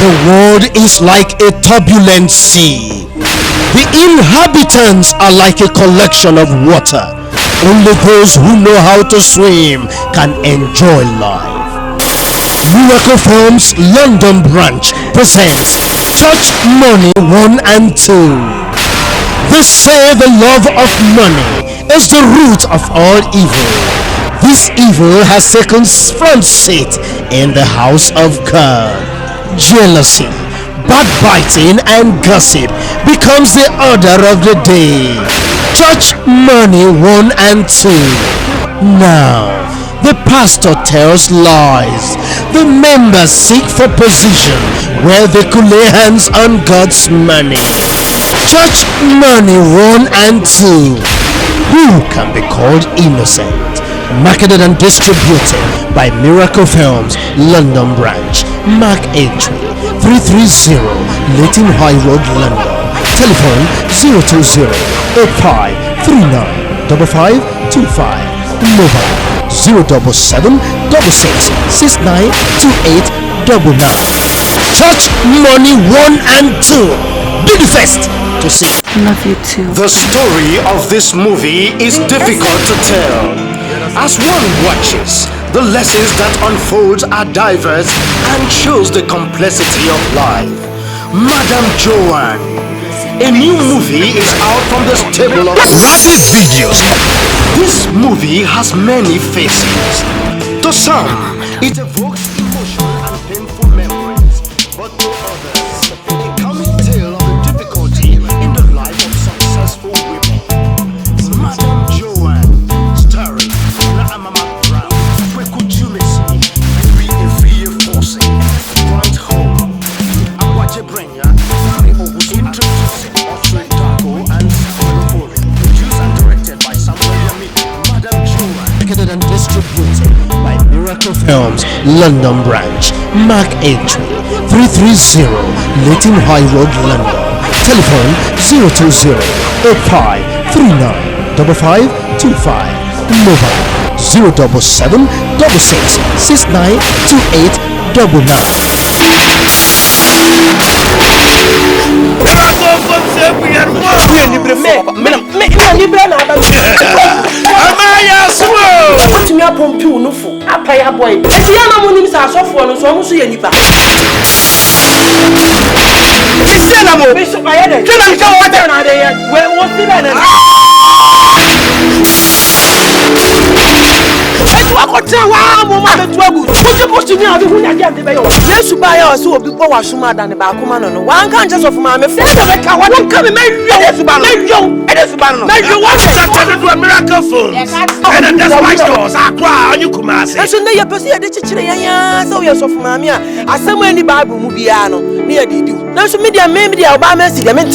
The world is like a turbulent sea. The inhabitants are like a collection of water. Only those who know how to swim can enjoy life. Miracle Films London branch presents Church Money 1 and 2. They say the love of money is the root of all evil. This evil has taken front seat in the house of God. Jealousy, backbiting and gossip becomes the order of the day. Church Money 1 and 2. Now, the pastor tells lies. The members seek for position where they could lay hands on God's money. Church Money 1 and 2. Who can be called innocent? Marketed and distributed by Miracle Films London branch. Mark entry 330 Leighton High Road, London. Telephone 020 85 39 5525. Mobile 077 66 69 2899. Church Money 1 and 2. Be the first to see. Love you too. The story of this movie is difficult to tell. As one watches, the lessons that unfold are diverse and shows the complexity of life. Madam Joanne. A new movie is out from the stable of Rapid Videos. This movie has many faces. To some, it evokes emotion and painful memories, but to others, a comic tale of the difficulty in the life of successful women. Madam Joanne, starring Naamama Brown, Kweku Jumisi, and Free Forcing, Front Home, Akwas introducing Osred Taco and Samuel produced and directed by Samuel Yami. Madam Joanne, marketed and distributed by Miracle Films London branch. Mark entry 330 Leighton High Road, London. Telephone 020 85 39 5525. Mobile 077 66 69 Yes, you buy us so before was than the Bakuman. One can't just of my friend. I can't come and make you a miracle film. And that's why stores are crying. You come out. I should know your person. So yes, of Mamma. I somewhere in the Bible Mubiano near the do. Now, some media maybe the Obama see them in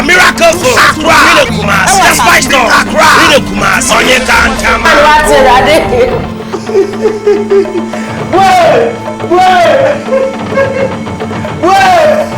Miracle for Accra, that's my store. Accra, on your can't wait.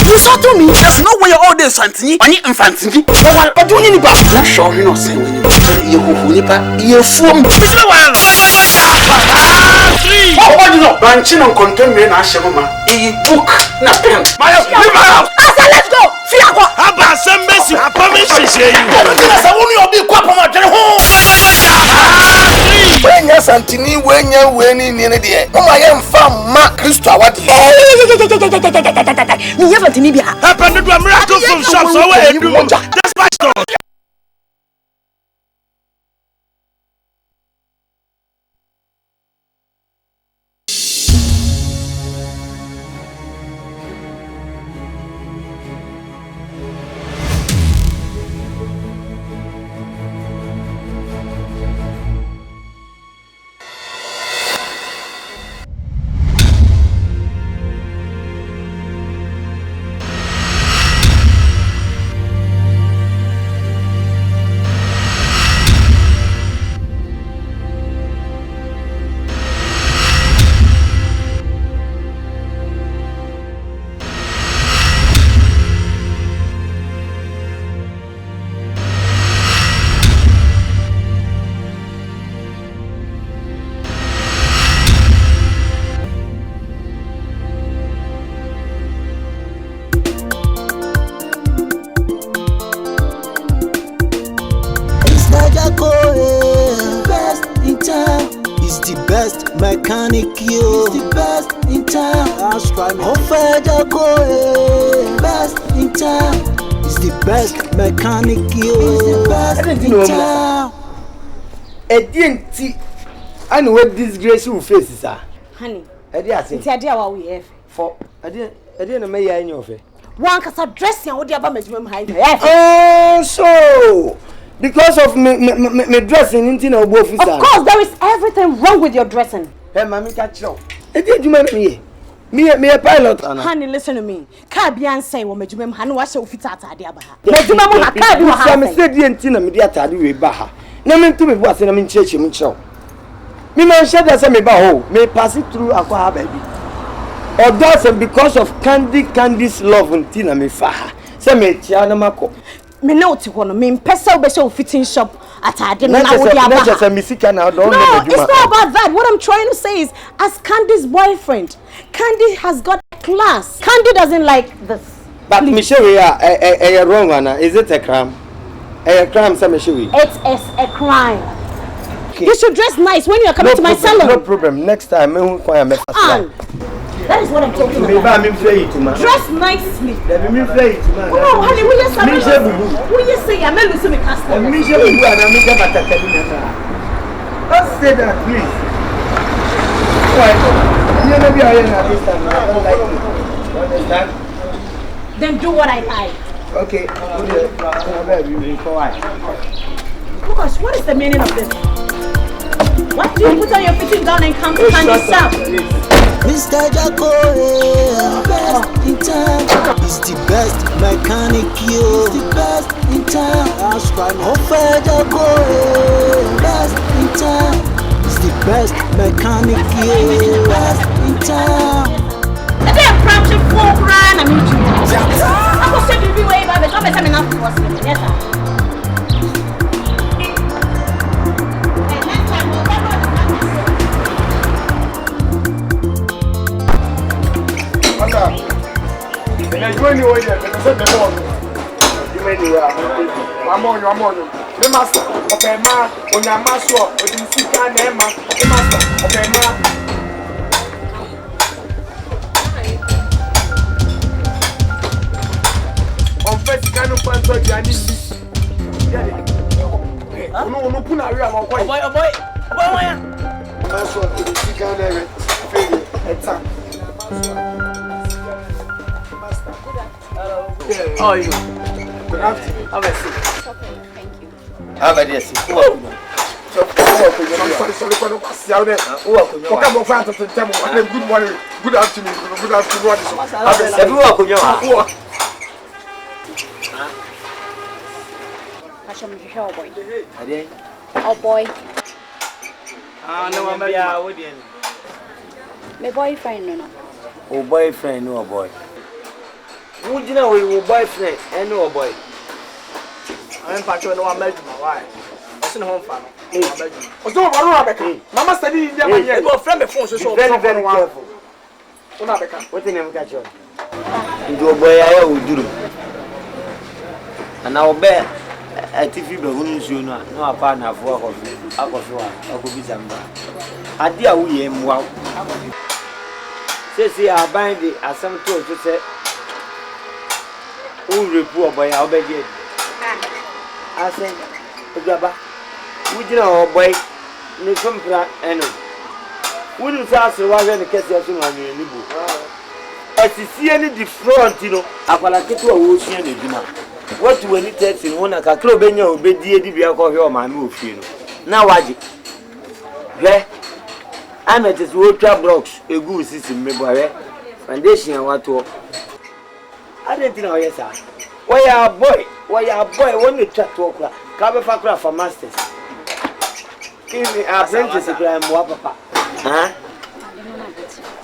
You saw to me. There's no way all this Santini. I need Infantini. But do you need back? Not sure you know say when you fool. What you know? Branching on content when I shall a book. Nothing. My house. Let's go. How about some messy? I promise you. I want you to be quiet. When you're Santini, when you're winning in the day. Oh, I am from Mark Christo. What? You have a Tinibia. Happened to a miracle from shops away. That's my story. Mechanic, you is the best in town. That's right. Best in town. Is the best mechanic, you is the best in town. I know what disgrace you face, sir. Honey, it's the idea what we have. For I didn't know in your face. One can address you, what the other management. Oh, so. Because of me dressing into no both. Of course, there is everything wrong with your dressing. Hey, mommy, catch you. Me a pilot. Honey, listen to me. Caribbean say when me Hanu was so fit at the Abaha. Me said the antenna me diata do Baha. No me to me was in a church in show. Me man said that me baho may pass it through Aqua baby. Or does because of Candy's love and Tina me faha. Say me Tiana Mako. Me know to one me pesa be fitting shop at Ade na wo dia ba. No, it's not about that. What I'm trying to say is as Candy's boyfriend, Candy has got class. Candy doesn't like this. But Michelle, a wrong one. Is it a crime? A crime, say Michelle. It is a crime. Okay. You should dress nice when you are coming to my salon. No problem. Next time me won't find a that is what I'm talking about. Dress nicely. Oh, honey, will you say? Will you say I'm losing my customer? Don't say that, please. Then do what I like. Okay. Gosh, what is the meaning of this? What do you put on your fitting gown and come to Candy's shop? Mr. Jacko, best in town. He's the best mechanic, you. He's the best in town. That's right. Jacko, best in town. He's the best mechanic, you. He's the best in town. The day I'm crouching for grand, I'm in you. I was saying to be way by the time I'm enough to us. Yes, sir. many way there. Say the more. You many way. I'm on. The master. Okay, ma. On your master. On the sika nema. The master. Okay, ma. On fait sika no panto jani. No puna area ma boy. Boy. Master. The sika nema. Failure. Eta. How are you? Good afternoon. Have a seat. Okay, thank you. Have a seat. Sorry. Good morning. Good afternoon. Good afternoon. Oh boy. No, I'm My boyfriend, no. Oh, boyfriend, no boy. Would you know your boyfriend and no boy? I'm patrol no married to my wife. What's in home family? What's no one? Mama study in there. Go friend me phone so very careful. What the name catch on? Your boy, I will do. And I'll bet a TV balloon soon. No, a partner for a could be some. I dear we am wow. Say, I bind it as some told to say. Who report by our bed? I said, Gaba, would you know, boy, no compra and wouldn't ask the one and catch us on your nibu. As you see any different, you know, Apalaketo ocean, you know. What when it takes in one, a cacrobeno, bedia, the vehicle of my move, you know. Now, what? There, I'm at this water blocks, a good system, maybe, foundation, and what to. I didn't know, yes, sir. Why are boy, when you chat to okra, cover for masters. Give me a apprentice to climb more, papa. Huh?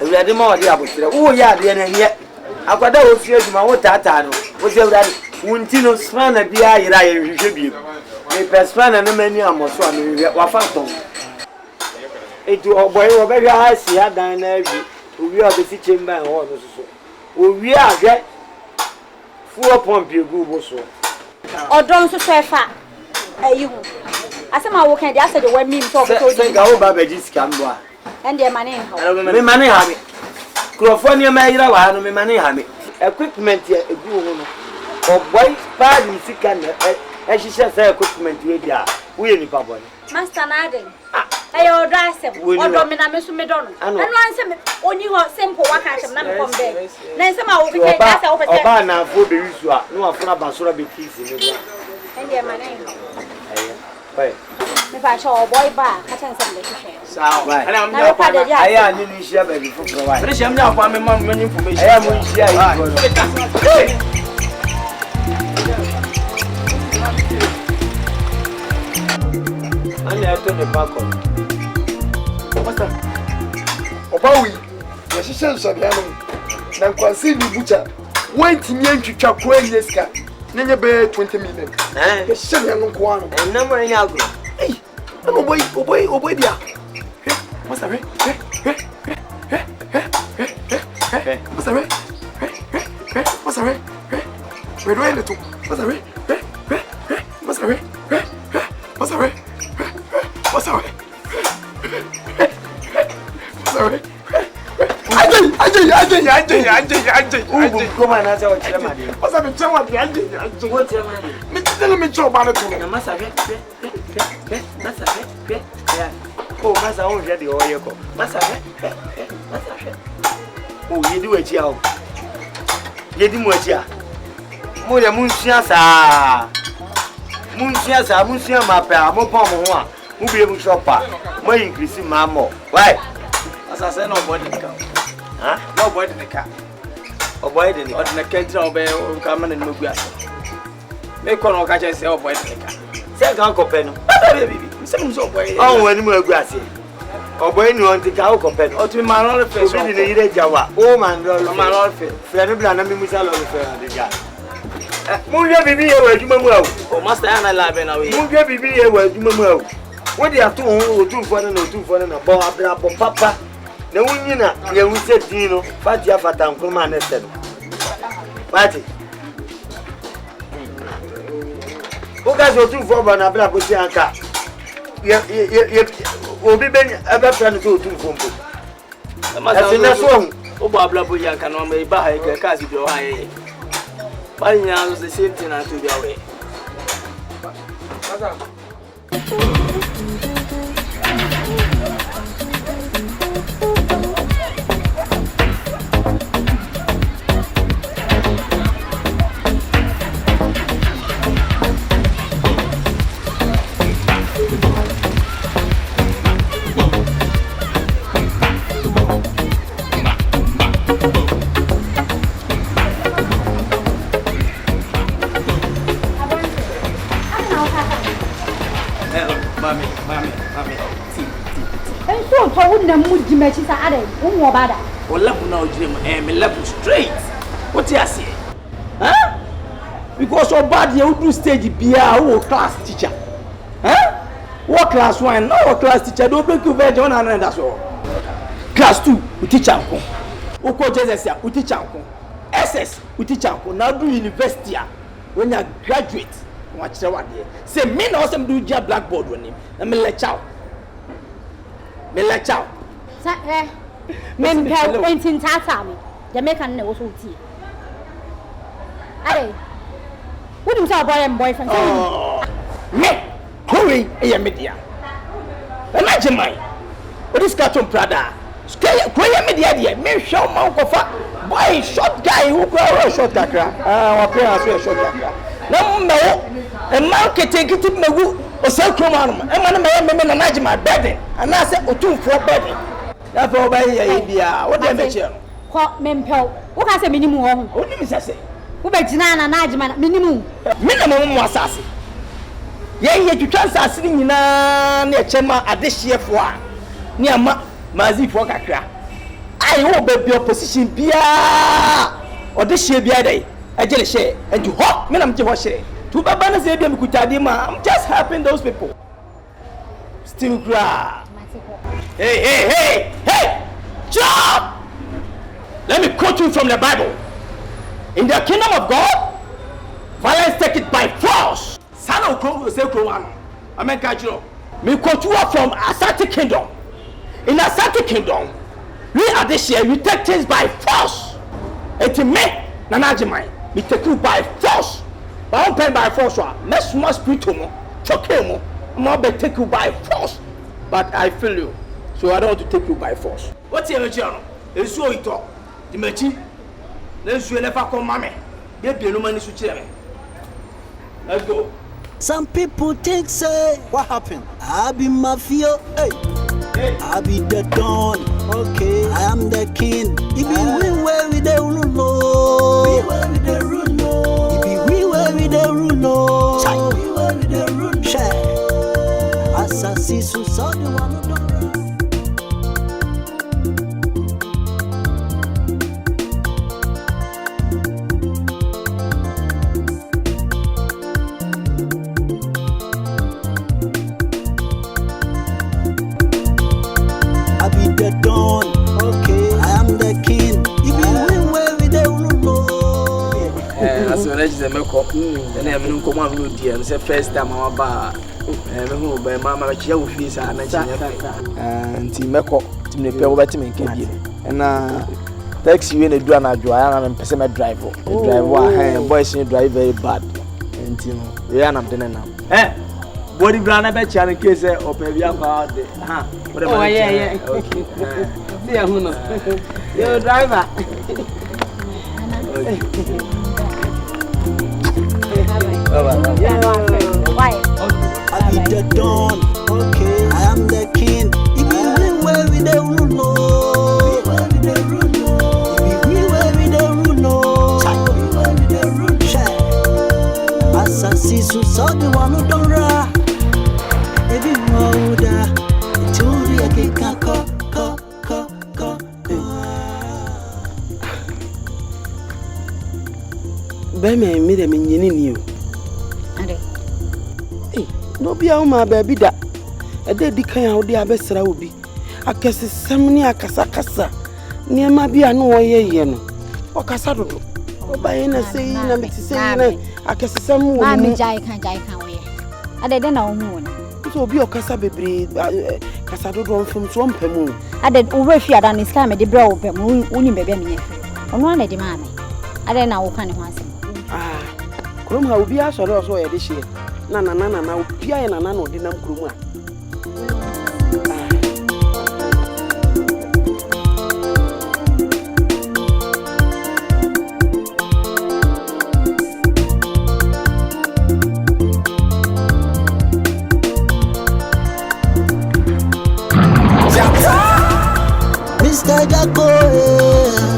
We are the more dear. Oh, yeah, the end yet. I got those years, my water, what's your daddy? Wuntino span at the eye, I should be. They pass fan and a many almost one, we are phantom. It to a boy, or very high, see, had done every. We are the teaching by orders. We are get. Full pump you go so. Or don't so far. You. I said my work and I said the way me talk to you. Go back at this camera. And their money. Me money have it. California may have me money have it. Equipment here, a good or boy, pardon, sick and she says equipment here. We any problem. Master Nading. I order some. Or Domina Messumedon. And one some only simple one kind of number from there. Then some I will be over now for the usual. No, I'm not Basura be teasing. And their money. If I show a boy bar, I can send it to share. So, and I'm not I am in share baby for provide. But I'm not one mom information. I am in share. I have to the back on. What's that? Opawi, the Shishan Sabiano, Nanquasi Butcher, went in Yankee Chakwa Yeska, Nanya Bear 20 million. The Shishan Kwan, and number in Algo. Hey, obey, dear. What's that? What's that? We're doing it. What's that? What's that? What's that? What's that? Come on, that's what you're doing. What's up, what's oh, Master, I won't get the oil. Master, oh, you do it, y'all. You do what ya? More than Munsiasa. Munsiasa, Munsia, my pair, more palm, who be able to shop. More increasing my more. Why? As I said, nobody in the car. Huh? Nobody in the car. Or boy, in the country, or come and move gas. Make on catch and say, oh, boy, in the car. Say, Uncle Penno. Oh, when you were grassy. Or when you want to go, Copen, or to my own face, in the Java. Oh, man, my own face. Fernand, I'm a salon for the guy. Munga be here where you will. Oh, Master Anna Lab and I will be here where you will. What they are 2 for a bomb, Papa. The winner, you will say, Dino, Fatia Fatam, come on, Party. Who guys go through for na bla ko si anka. Obi ben ebe plan to through for mpo. Ase na so o bo abla bo yanka no me ba ha e ka si bi o ha ye. Ba nya so the same thing na to be away. What you say? Huh? Because so bad you do stage bia who class teacher. Huh? What class 1? No class teacher don't make you very on and that's all. Class 2 we teach anko. Oko JSS we teach anko. SS we teach anko. Now do university when you graduate. Watch the one there. Say me no some do job blackboard when him. Na me lecture. Me lecture. Men tell painting tata me. Jamaican no so tea. Ade. What do you say boy and boyfriend? Me. Hurry, a media. Imagine mine. What is cartoon Prada? Quay media, me show Mount boy, short guy who go a short takra. Our parents were short takra. No, a market take it to Magu or sell Croman, and one of my men my bedding, and I said, 2 for bedding. Therefore, by India, what I mention. What Mempel? What has a minimum? What did I say? Who bet Nana Najman minimum? Minimum was assassin. Yea, you transfer sitting in a near Chema at this year for near Mazi for Kakra. I hope your position be or this year be a day. I just say, and you hop, Madam Jawashe. To Babana Zabiam Kutadima, I'm just helping those people. Still cry. Hey! Job! Let me quote you from the Bible. In the kingdom of God, violence take it by force. Son of Crow, say Crowan. I mean, me quote you from Asante Kingdom. In Asante Kingdom, we are this year, we take things by force. And to me, Nanajimai, we take you by force. But I'm paying by force. Let's must be to me. Chokemo. I'm not going to take you by force. But I feel you. So I don't want to take you by force. What's your journal? It's so it all. The Mechi. Let's never come, mammy. Get the money to cheer me. Let's go. Some people think, say, what happened? I be mafia, hey. I be the Don, okay. I am the king. If we where we the rule, no. We where we the rule, no. If we where we the rule, no. We where we the rule, share. Assassin, so the one who don't. And I'm going to come on with you and say, first time I'm about my mamma, she will face and Timeko to me, and text you in a drama driver and person driver. Driver, boys drive very bad. And they are not dinner now. Body brand, I bet you in case of a young car. Oh, yeah. Okay. Yeah, who knows? You're a driver. Why? I be the Don, okay. I am the king. If we where we the rule, no. If we where we the rule, no. We where we the rule, share. Assassin, so the one who don't run. Every mother, it's only a cake, co. Beme me dem nyini ni o. Ade. No bia o ma ba bi da. E de di kan a wo de abesra obi. Akesesem ni akasa kasa. Niema bia no wo ye no. O kasa dodo. Obayena say na me say na akesesam wo. Mami jai kan we. Ade de na wo hu woni. So obi okasa bebre kasa dodo mfum so mpamu. Ade wo fi ada ni ska me de bra wo pam woni bebe me nya. Ono na de mami. Ade na wo kan ho asem. Kurom ha obi asore oso ye de hie. Na obi aye na no de nam kurom a. Mr. AGYA KOO,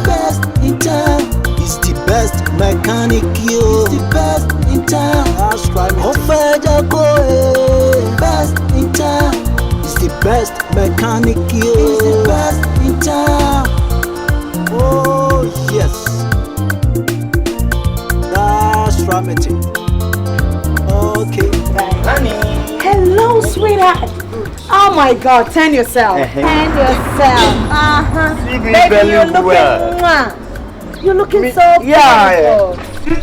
best in town. He's the best mechanic, yo. He's the best in town. That's right. AGYA KOO, best in town. He's the best mechanic, yo. He's the best in town. Oh yes, that's right. Okay. Honey. Hello, sweetheart. Oh my God, turn yourself. Turn yourself. Baby, you're looking so beautiful. Yeah.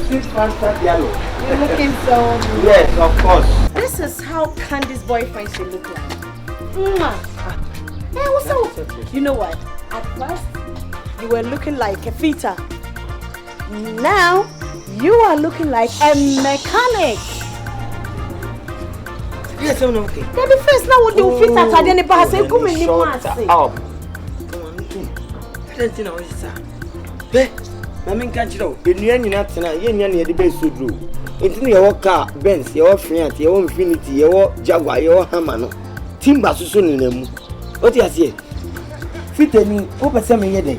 Sweet Fanta yellow. You're looking so beautiful. Yes, of course. This is how Candy's boyfriend should look like. Hey, what's up? You know what? At first, you were looking like a fita. Now, you are looking like a mechanic. Yes, I'm okay. Baby, first now what you fit at any bar say come in Come on, plenty now is that. Hey, I mean, can't you know? In the end, you're not tonight. You're the best to do. It's in your car, Benz, your Fiat, your Infinity, your Jaguar, your Hamano. Timber soon in them. What do you say? Fit me, open some day.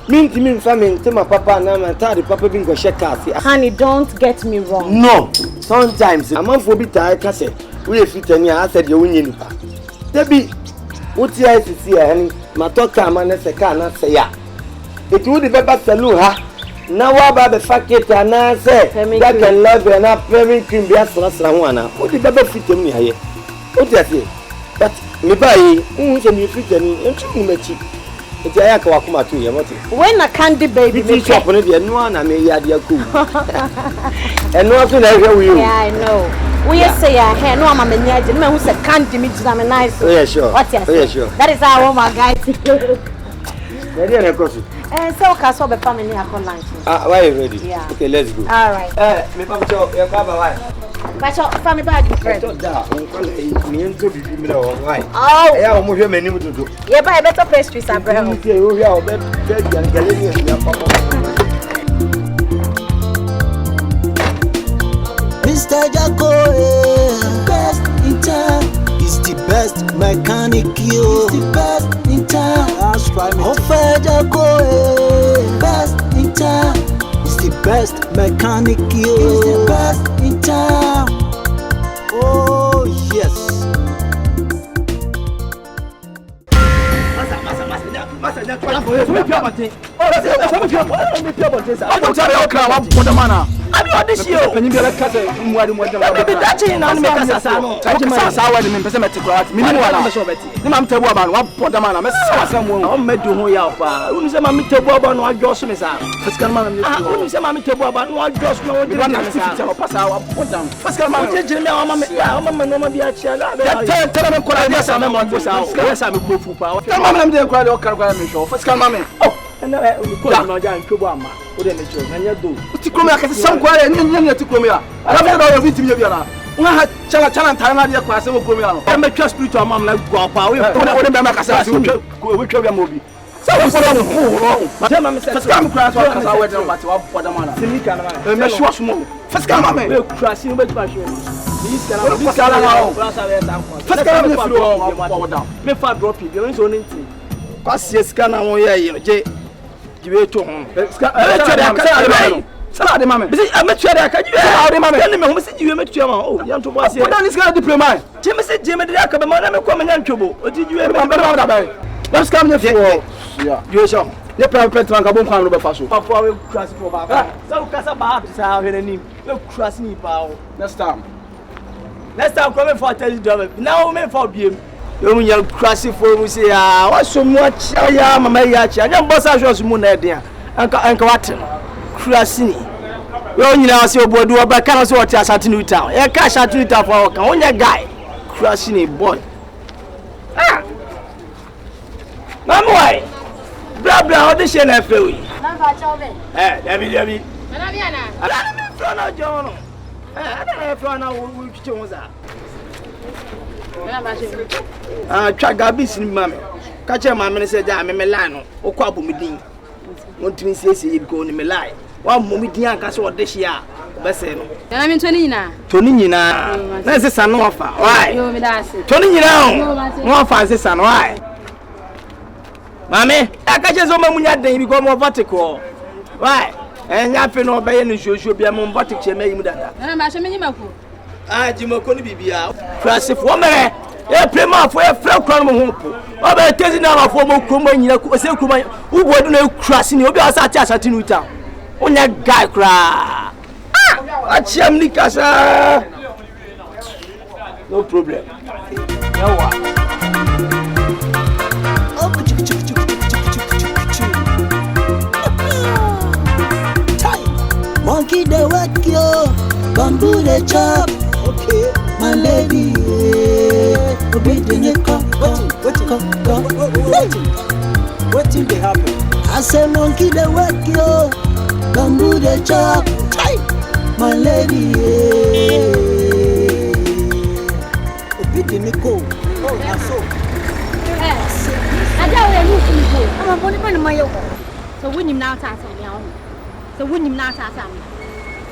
Mean family, to my papa and I'm tired. Papa being go check out. Honey, don't get me wrong. No, sometimes I'm on for bit I can say. We fit any I said you win. Debbie, what you have to see, honey? My talk time and a car not say ya. It would be better saloon, huh? Now about the fact and I say that can love you and not very cream be as last one. What the better fit me here? What do you say? But me buy you fit any and cheap. It's AGYA KOO too, when a Candy baby it's shop on it, no one I may AGYA KOO. And no one I hear you. Yeah, I know. We say I hear no man who said Candy me to nice. Oh yeah, sure. What's your yeah, sure. That is how my guys. Ready and across it. So Castle the family have lunch. Why are you ready? Yeah. Okay, let's go. All right. Me papa your papa why? But your family bag you friend. Me into bibi me why? Oh. Yeah, mo hwe mani mu dodo. Yeah, buy better pastries and bread. Okay, you hear about bed and gallery ya papa. Mr. AGYA KOO, best in town. He's the best mechanic, yo. He's the best in town. That's right. AGYA KOO, best in town. He's the best mechanic, yo. He's the best in town. Oh yes. Abi odisi o. Penyi bi kasa muade muade. Bi dachi na me kasa sa no. Kasa sa wa de me pese metikrat. Minimum wala. Ni mam tabu aba no wa poda mana me sa sa mu. O medu ho ya pa. Unu se mam tabu aba no adwo so me sa. Fiskal mana me. Unu se mam tabu aba no adwo so no wodi na me sa. O pasa wa poda. Fiskal mana je jire me wa ma me. O ma no ma bi a chia la. Tell me kola me sa me mo go sa. O sa me kofu pa. Fiskal mana me de kola de o kar kola me show. Fiskal mana. Oh. And I will not join Kubama. What did you do? Tikromia can some quiet and Tikromia. I have never been to Yana. One had Chalan Tana class of Kumia. I make just speak to a mom like Guapa. We wouldn't make us as we could movie. So what's wrong? Tell me, first come class, I went over to what the man. Sinica, and make sure small. First come, I will crash you with my show. These can first come down. May far drop you, you're only Pass your scanner on your J. Give it to him. Salad, mamma. I met you. I can't you out of mamma. Tell me, you met your oh, young to pass here. Then it's got a diploma. Jimmy said, Jimmy, the Academy, I'm coming in trouble. What did you ever remember about that? Let's come here for you. Shall. The private bank of Bonfire Faso. Papa will cross for Baba. So, Casaba is how her name. We'll cross me power. Next time. Next time, coming for a telejob. Now, men for being. You crazy for me say what's so much ya mama ya chi anya boss asho so mu na dia anka watin Krasini. We only now see obodu oba kan so what Ashanti New Town. E ka Ashanti New Town for kan onya guy. Krasini boy. Ah. Mama why? Blah blah how this shey na fe we. Na fa cha obe. Debi. Na bi ana. Ala me fro na John. Ada na fro na wo twiche wo za. Na ba che. Twa gabis ni mama. Ka che mama ne se ja me line no. Okọ abomidin. Wontimi siesie go ni me line. Wa momidin anka se ode hia. Bese no. Na me ntoni nyina. Toni nyina. Na se sa no ofa. Why? Yo me da ase. Toni nyina o. No ofa se sa no why? Mami, aka che so mamunya den bi ko mo vertical. Why? Enya fe no be ye no hwohwo bia mo vertical che mayi mu dada. Na ma hwe me nyimako. Jimoko ni bibia. Frasifo mere. E prema fo e fra kwan mo hopo. Oba tezi na ma fo mo kromo nyina ko se kuma ubodu na krasi ni obi asa ati Ashanti New Town. Onya guy kra. Achiam ni kasa. No problem. Yawa. Monkey the work yo, bamboo the chop. Okay, my lady. What did they happen? I say monkey the work yo, bamboo the chop. My lady. Oh, that's so. I don't know who I'm going to my yoke. So when you now tell me, so when you now tell me,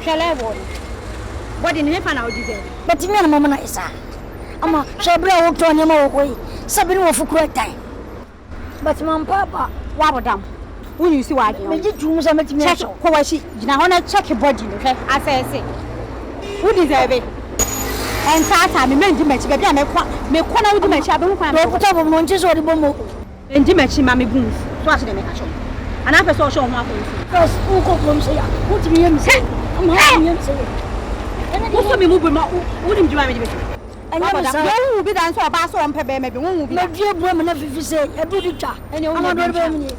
shall I want? What in the final detail? But you mean a moment, sir. I'm a shabra walked on your way. Sabine for correct time. But Mom, Papa, what them? When you see why you do some check, who she? You know, I check your body, okay? I say, who deserve it? And Tata, me men to match, but I may corner with my shadow. Put up on Montes or the Bomo. And Dimachi, Mammy Booth, twice the make a show. And I saw show my first, who come from say, put me in, say, I'm having him say. What's me moving? Wouldn't you mind? And you will be done so a bass on Pebe, maybe won't be a dear woman if you say a good job. And you're not going to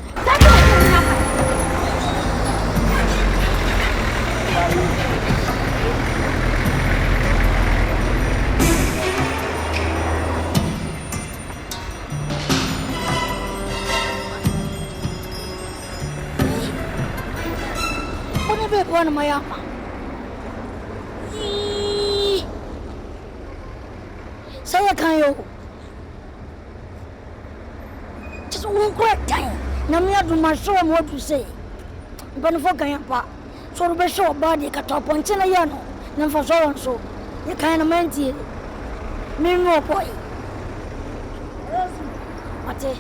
one of my armor. Say a kind just one quick time. Now, me have to my show what to say. But if I can't part, so the show body cut up on China, then for so and so. You kind of meant it. Me no boy. What it?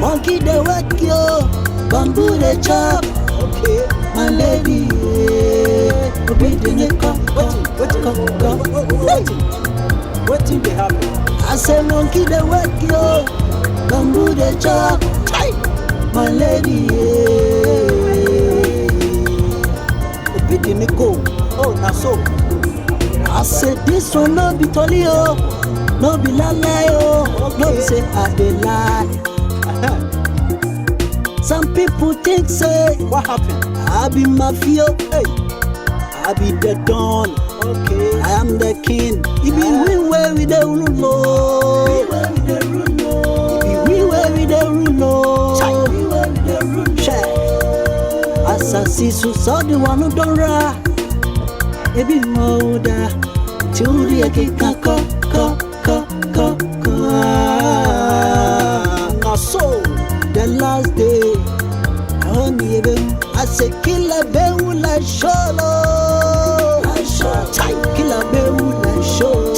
Monkey the work yo, bamboo the chop. Okay, my lady. What did they happen? I say monkey the work yo, bamboo the chop. My lady. Oh, that's so. I said this one no be tolio, no be lie, no be say I dey lie. Some people think say, what happened? I be mafia, Hey, I be the don. okay. I am the king. If we where we the rulo, if we where we the rulo, Assassin so the one who don't ra. Ebi moda, churi ake kako. Now so. The last day, I say killer beula sholo. Killer beula sholo.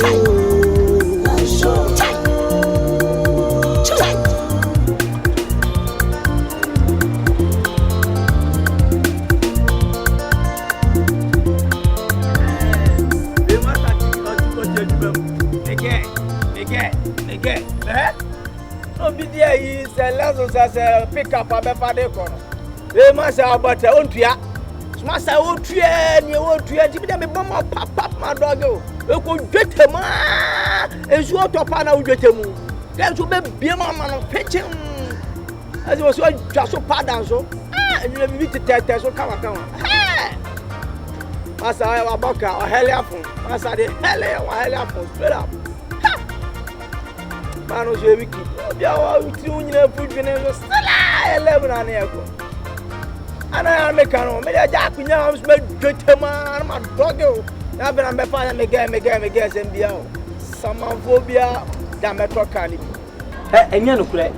Pick up a father corner. They must have but own tria. Must I own tria, and you won't tria. Give them a bomb pop, my dog. You could get him. Ensu otopa na udwetemu. Dem so be biem ama no pechen. As was so just so pardon so. And you be to so come. Masa I aboka o heliafon. Masa de heliafon straight up. Manu je wiki. Bia wa uti unyina fudwene so sala 11 na eko. Ana me kanu me ja kunya am so dwetema ma dogo. Na be na me fa me get sembia o. Samafobia da metro kan ni. Enya no kure.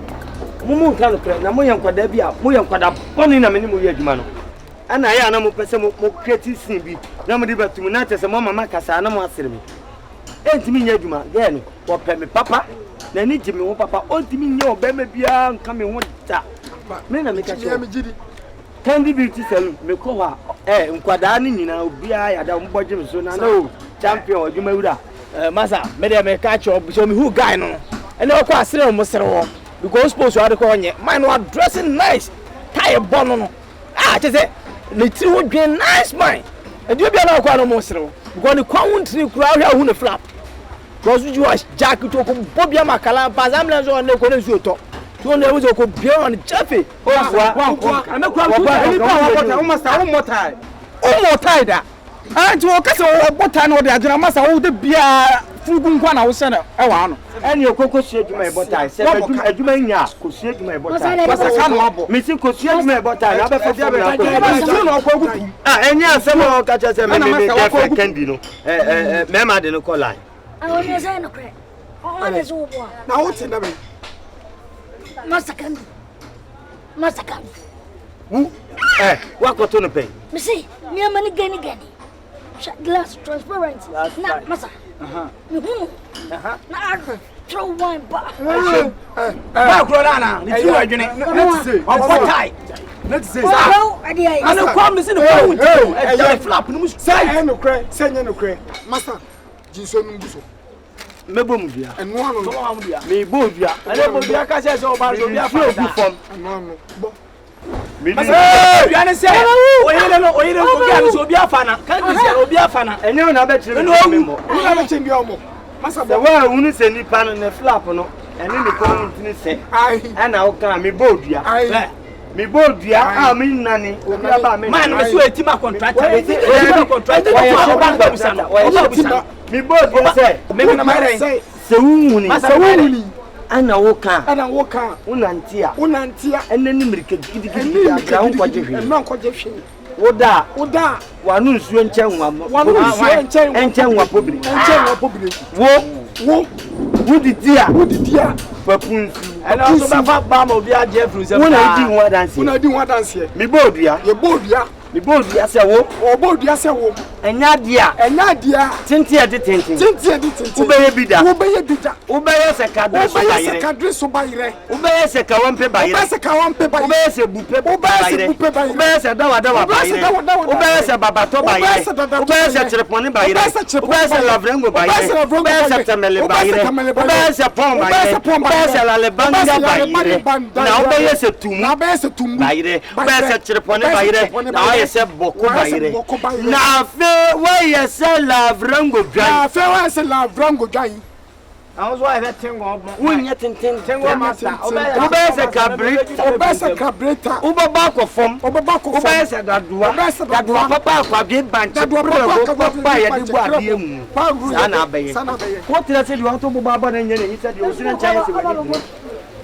Mumu nka no kure na mo yenkwada bia mo yenkwada boni na me ni mo ye adwuma no. Ana ya na mo pese mo create scene bi na mo de batum na tese mo mama kasa na mo asere me. Entimi nya adwuma ge no wo pe me papa na ni jimi wo papa ontimi nya obema bia nka me ho ta. Me na me ka che me gidi. Candy beauty salon me ko ha nkwada ni nyina obia ya da mbogye me so na no champion adwuma wura. Masa me de me ka che so me who guy no. Ene o ko asere mo sere wo because suppose you are ko onye man was dressing nice tie bono no say le ti wo dwen nice man e do bia na ko no mo sere because the kwon tri kura hwa hu ne flap because you was jacket to ko bobia makala bazamle so ne ko ne su to so ne wo ko bia on chafe o wa ame kwa o masa o motai da anti wo kase o bota na o de agena masa wo de bia fugu nkwa na wo sene e wa no eni okoko sie djuma e bota se adjuma nya ko sie djuma e bota masa ka no abo mi si ko sie djuma e bota na be fa bia be na ko gutu eni asem o ka che se me get candy no me ma de no call line I want say no cre o de so bo na wo tin na be masakan wa ko to no pay me see me mani gani glass transparent na masa na arthur throw wine ba kro na ni ti wa dwene let's say o botai let's say ana kwa me se no kwa flap no mus say no kre master jinso no buso mebo mu bia eno ano me bo bia ale bo bia ka se o ba so bia fa fom eno bo bia ne se oyire ko bia so bia fa na kan ni se bia fa na enye na be tire me mo na be tire bia mo masa bo wa unu se ni pa no ne flap no ene ni ko ntini se ana o kan me bo dua me bo dua a me nani obi aba me man me so etima contractor me bo dua se me na mai se wuni ana wo kan unantia ene ni mirike gidi ya gra ho kwaje hwe no kwaje hwe woda wanu nsuo nchen nwa pobiri wo wudidia papunsu ene so ba fa ba ma obi aje fru se una di ho dance me bodua me bodua se wo enya dia tintia de tintin ubeye bida ubeye se kadre so bayire ubeye se kawampe bayire ubeye se bupe bayire ubeye se dawa bayire ubeye se babato bayire ubeye se chireponi bayire ubeye se lavrengo bayire ubeye se temele bayire ubeye se pom bayire ubeye se lalebanga bayire na ubeye se tumu bayire ubeye se chireponi bayire na ubeye se boko bayire na fe we se lavrango dwan I was why that thing won yet tingo master obese carburetor ubaba from obese dadua papa kwa bi bank papa ya di gwa bi emu sana abaye what did I say you want to baba na nyene he said you sin chance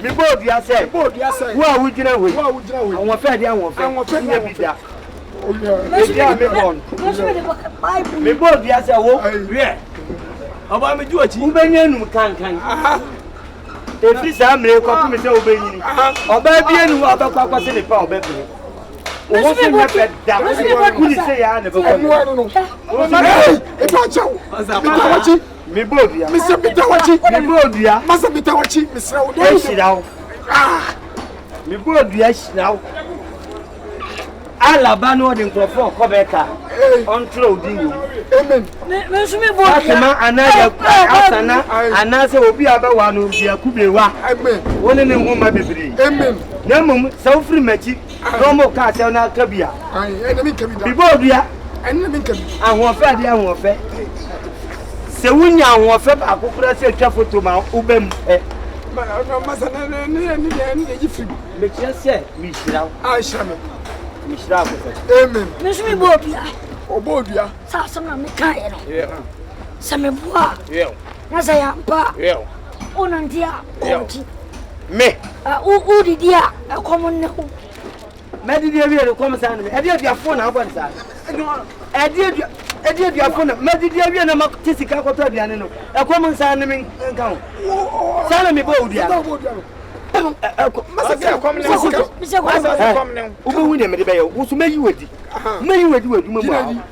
me board ya say wo a wujira we awon fe dia awon fe nya bida me board ya say wo oba me ju achi ubenye num kankan efri sa mre ko tu me se obenyini oba bie nu oba kwa se le pa oba pe o se me pe da ku ni se ya ne be ko e to chawo bitawachi me bodua me se bitawachi me bodua masa bitawachi me se wo do shirawo me bodua shirawo alaba no de nkrofo ko be ka on throw dingo amen me so me bo akema anaya asana anase obi abawa no bia kubewa amen woni ne homa bebere amen na mum sawfiri machi no mo ka se na kabia ai enemi kabida bibodua enemi kabi ahwofe ade ahwofe Se wunya wo fe ba kokura se twa photo ma ubem masa ne yifim me kire mi shira a shira mi shira ko amen me so me bobia obodua sa na me kan no sa me boa na sa ya pa ono ndia oji me u didia akomo ne ho me didia wi e ko msa ne e dia phone na abon sa e dia phone me didia wi na ma tisika ko to aduane no e ko msa ne me nka ho sa na me bo odia masa kom ne ubu hu ne me de be yo so meyi wadi wadu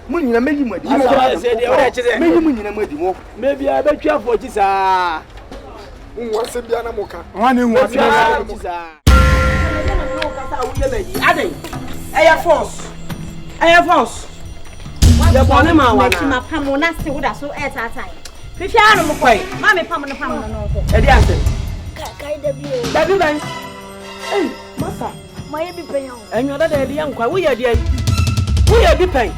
mu nyina meyi wadi meyi mu nyina wadi mo me bia be twa fo chi sa nwase bia na moka wane nwase bia chi sa Adin, air force. Ya bone ma wana. Ma pamo na se woda so time. Fifi anu mo koi. Ma me pamo no no. E di ase. Kai da bi o. Da bi ban. Eh, masa. Ma ye bi pen o. Enyo da di yankwa. Wo ye di ai. Wo ye bi pen.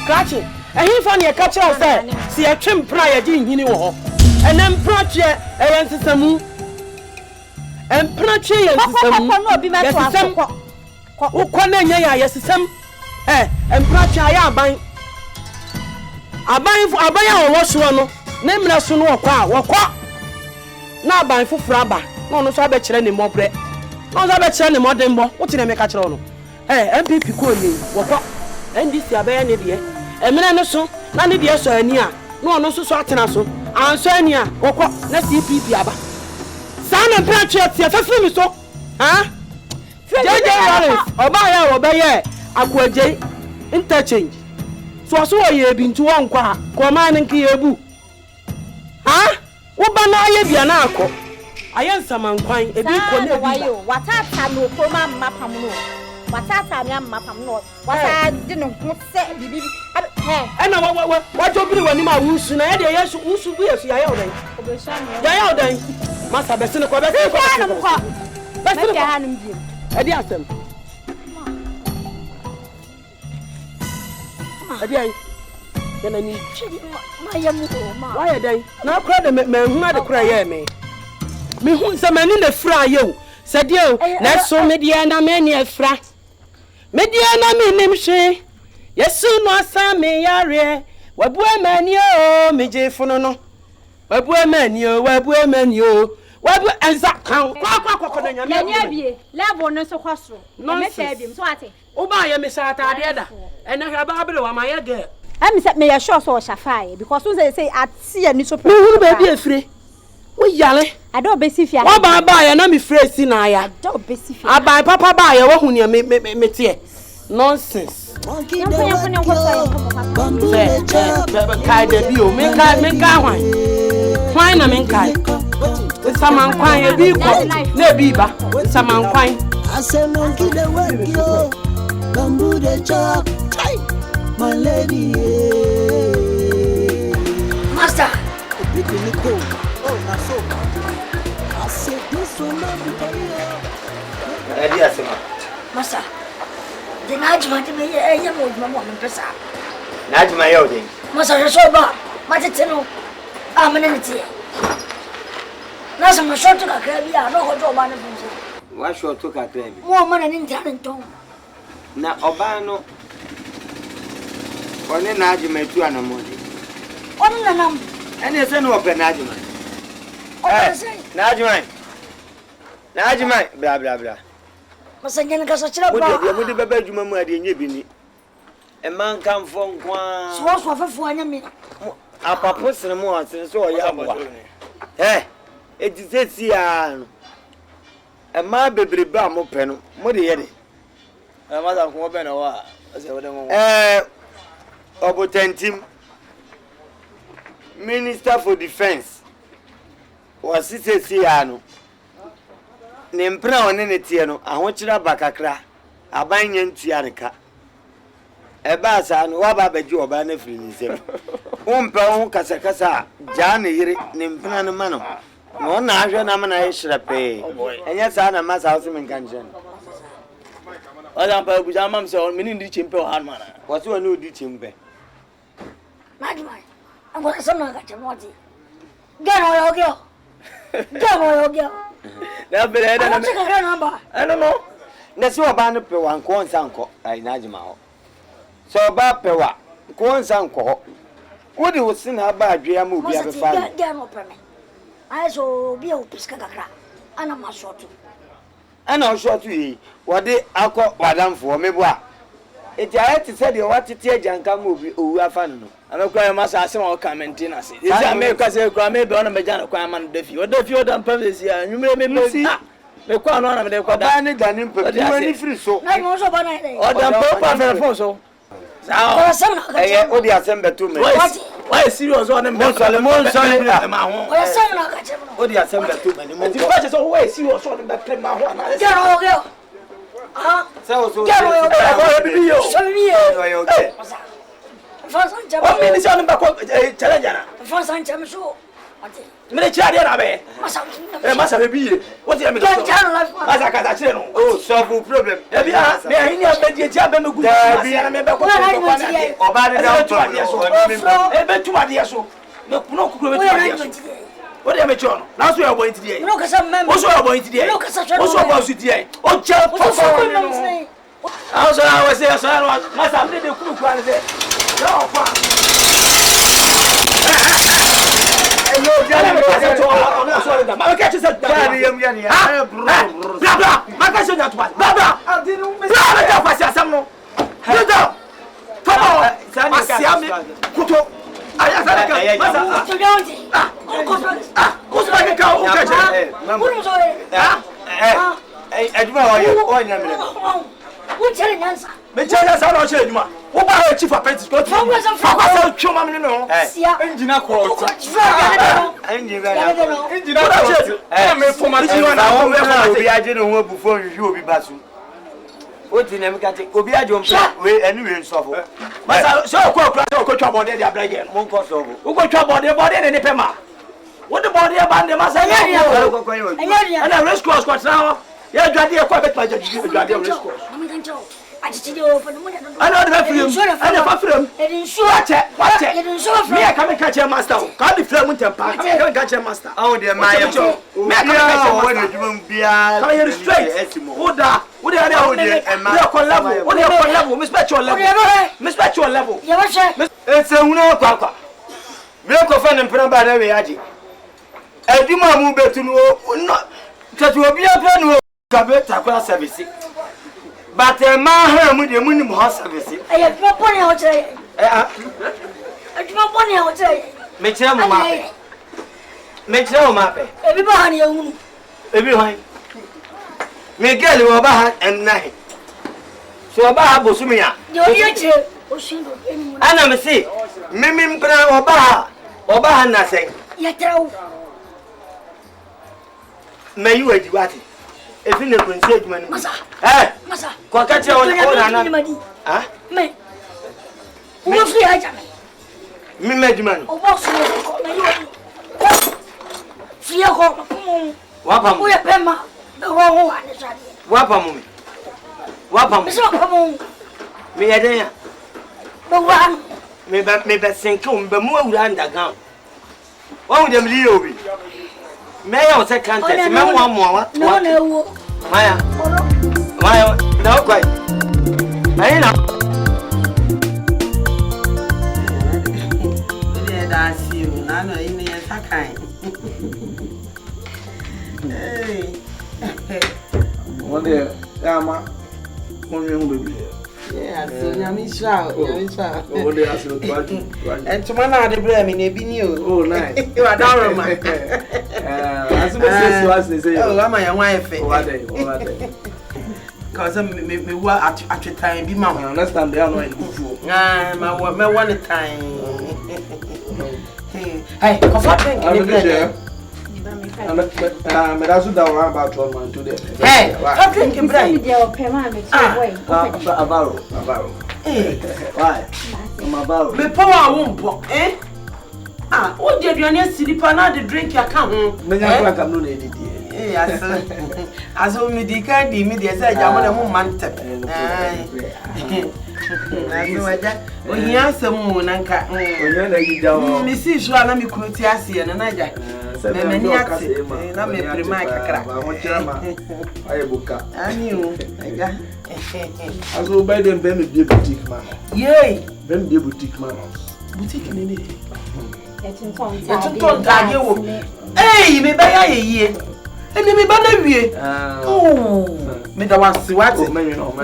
Clutch. Ehin fa ne ka kire o se. Se ye twem pra ye di nhini wo ho. Enem pra twe e ye nsesamu. Emprache yesisam yesisam ukwa na nya ya yesisam emprache aya aban a wo so no na mra so no wokwa na aban foforo aba na ono so abekire ne mobre na ono abekire ne modembo wo tine me ka kire ono MPP ko ni wokwa NDC abaya ne de emene no so na ne de so ani a na ono so atena so anso ani a wokwa na CPP aba Sana branches ya fafu mi so JJ Wallace oba ya oba ye akwaje interchange so ye bi ntu wankwa ko ma ne nke yebu wo ba na aye bia na akọ aye nsamankwan ebi ko na ebi watata no ko ma mapam no watata mi mapam no wata di no ho se bibi na wa jobiri wani ma wusu na ye de yesu wusu bu yesu ya ye odan ya ye odan Masa besine ko besine ko besine hanum bi edi asem edi ai yana ni ma yamu ma wa ye dai na kura de me hu ade kura ye me hu se mani na fra ye o se de o na so me de na me ni afra me de na me nim hwe yesu no asa me yare wabu amani o me je funu no wabu amani o wabu enza kan kwa na nyame ya bie level no so kwaso me fa biem so ate wo ba ye me sa ta de da ena hwa ba abele wa ma ye ge am se me ya sure so shafae because we say ati ani so pe huru ba bia fire wo yale ado besifia wo ba ye na me fire si na ya ado besifia abai papa ba ye wo hu ne me tie nonsense kai de bio me ka hwan na me kai Samankwan e bi ko na bi ba Samankwan Asemonkey the work yo bamboo the chop my lady Master oh na so I said this one not be for you Edi asema Master the najma de me ye mo mo pesa najma ye odin Master so ba mateteno amenenti na sama short ka krabia no hojo ba na funso wa short ka krabia mo mana ni ntare nton na oba no one na ajima tu anamodi on na nam ene se no ope na ajima na ajima bla masanya na kasa chira ba mo de baba adwuma mu ade nye bi ni e man kan fo nkwa so afafo anya me apapo sene mo asene so o ya aboa Ejizesi ya no. E ma bebrebe a mo pe no. Mo de ye de. E ma za ko be na wa. Ase wo de mo. Obotentim. Minister for Defense. Was sisi ya no. Ne mpra one ne tie no. Ahokyira bakakra. Aban nya ntua nka. E ba sa no wa ba baji oba na firi ni sem. Wo mpa wo kasa ja ne yire ne mpra no ma no. No na ahwe na mana yeshrape. Enya sa na masa house men kanjen. Oda pa bu jama mse on mini ndi chimpe o han mana. Watu wani odi chimpe. Madman. I'm going to some of the Moti. Get all your girl. Get all your girl. Now, but I don't know. That's what Banner Pewan Corns uncle, I Najima. So about Pewa, Corns uncle. What do you sing about Giamu? Get no permit. I shall be a piscacra, and I'm not short. And I'll show to you what they are called Madame for me. It's I had to say you want to take and come movie who are fun. I'm not quite much as some commenting. I say, I may cause a crime maybe on a major requirement. If you don't purpose here, you may see the crown of the Quadani than in any free so. I'm also about it. Or the Poso. Oh, the assembly to me. Why serious on the most of the most on oh, the assembly to me. The budget always serious on the play my one. Get all girl. So, get all your girl. First, I'm in the sound of Challenger. First, I'm sure. Mene chia dia na be. Masa be bi. What you mean? Masa ka ta chire no. Oh, solve problem. E bia, me ahin ya be dia be me gu. Masa na me be ko ko na. Oba de down to. E be tuma dia so. Me kuno kukuro be tuma dia so. What do you mean, John? Now, so you're going to the look at some members. Also, you're going to the look at such a also about the oh, jump. Also, I was there, so I must have made a cook one day. No, I catch you said, what in them catch Obi Ajom we anyway suffer. Masa so ko twa body dey abrage Mon ko so. Wo ko twa body ni pema. What the body band masa ya. And race course ko tna ho. Ya dwade e ko bet ma jaju dwade race course. I know the film. I know film. Watch it. Me I come catch a master. Can the film with temper. Come catch a master. Oh dear my. Me I come catch a master. Come here straight. Oda. What are they? Level. What are your level? Miss Petro level. Miss Petro level. It's a uno kwakwa. Me ko fa ne mpena ba na we age. Aduma mu betu no tatu obi apra no ka be takwa service. But a man with the money more service. I have no money out there. I have no money out there. Make your map. Make your map. Everybody, everyone. Make girl you about and night. So about Bosumia. And I'm see. Mimim Bra Oba nothing. Yet, may you educate. If you never say, Massa, eh, Massa, Quacatio, ah, me, what's the item? Me, Medman, or what's the Fear home, Wapam, we are Pema, the wrong one is Wapam, Wapam, me a day, the one, maybe St. Combe, but more underground. One of them, Leo. May I say contest? One more. No. Maya. No quite. I know. That's you. I know you need a kind. Hey. What the Yama? Baby. Yeah, I'm and to my other blame in a binio. Oh, nice. You are down, my as soon say, oh, am I a wife? Because me work at a time, be mamma. I understand they are not my one time. Hey, comfort. I'm about 12 months today. Hey, I'm thinking, Brian. Why? I'm about me power won't, eh? Ah, what did you need to sleep and drink your come? I'm not lady. As only the candy media said, I want a woman. Na waja. Ohia asem nanka. Ohia na gida. Mi si so na mi kuti ase na naja. Me mani ate. Na me prima kakra. Ba mo kira ma. Aye buka. Ani o. Naja. Aso by them be me be boutique man. Yey. Be me be boutique man. Boutique ni ni. Etinton ta wo. Eh, me ba ya yeye. Eni me ba na wie. Oh. Me da wase wate.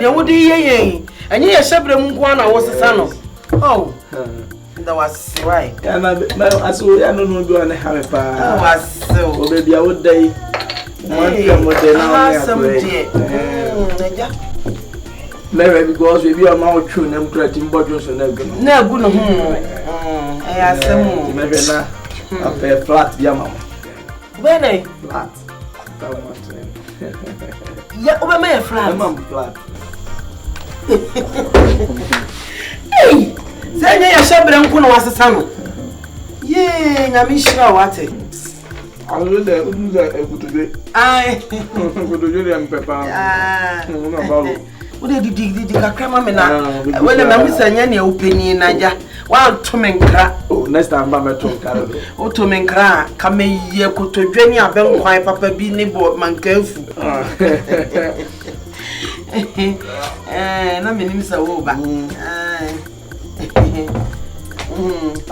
Ye wodi yeye. Enye ye shebre mu nko na wo sesa no. Oh. Me da wase wai. Ya na aso ya no do na ha me pa. Wase o. O be bia wo dai. Mo bia mo dai na ya ko. Naja. Maybe because we be a mouth true them creating budgets and everything. Na gu no I asem. Maybe na a fair flat ya mama. When I Flat. ya oba me flat. Mama flat. Hey! Say nya ya shebre nko no wasesa no. Ye, nya mi shira wate. Alu de udu ekutude. Ai. Ekutude de mpepa. Ah. Una balo. Ode di kakra ma me na. When na mi sanya ne opani na ja. Wa to me nkra. Oh, next time ba me to nkra. O to me nkra ka me ye kotodwe ni aben kwan papa bi ni bo mankafu. Na me nim sa wo ba.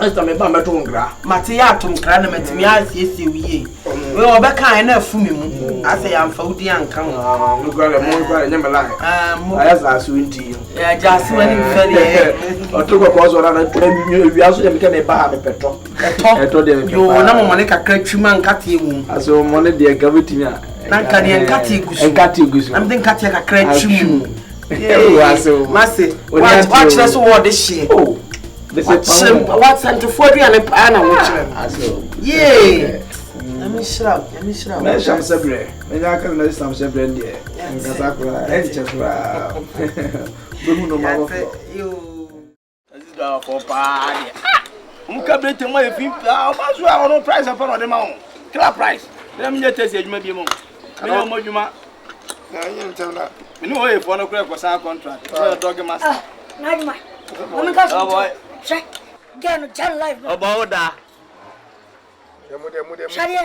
Next time ba me to nkra. Mate ya to nkra na matimi asiesie wiye. We obeka na afumi mu. Ase ya mfa udi anka ho. Mo gwa nya me lai. Aya sa so nti. Ya jasi wani mfere. Otoko ko so na wi aso ya me ka me ba me petro. Eto de me. Yo na mo ne kakra twuma nkate emu. Aso mo ne de ga betimi a. Na nka de nkate egusu. Nkate egusu. Am de nkate kakra twumu. Aso. Mase. Watch us what this shit. Oh. This is what center for the and pa na wo kire. Aso. Yeah. I'm sure. Me sham sebre. Me ya ka na sham sebre ndie. Nkata kura, enche kura. Bemu no ma wo. Yo. This da for pa dia. Ka brete mo e fin pa, o ma so a no price fa no de ma wo. Kila price. Dem nye tese adwuma bi mo. Me no mo adwuma. Na yin tawla. Me no e for no kura for sign contract. So dog master. Na di ma. Mami ka so. Oh boy. Check. Get no child life. Obo da. Demu. Sharia.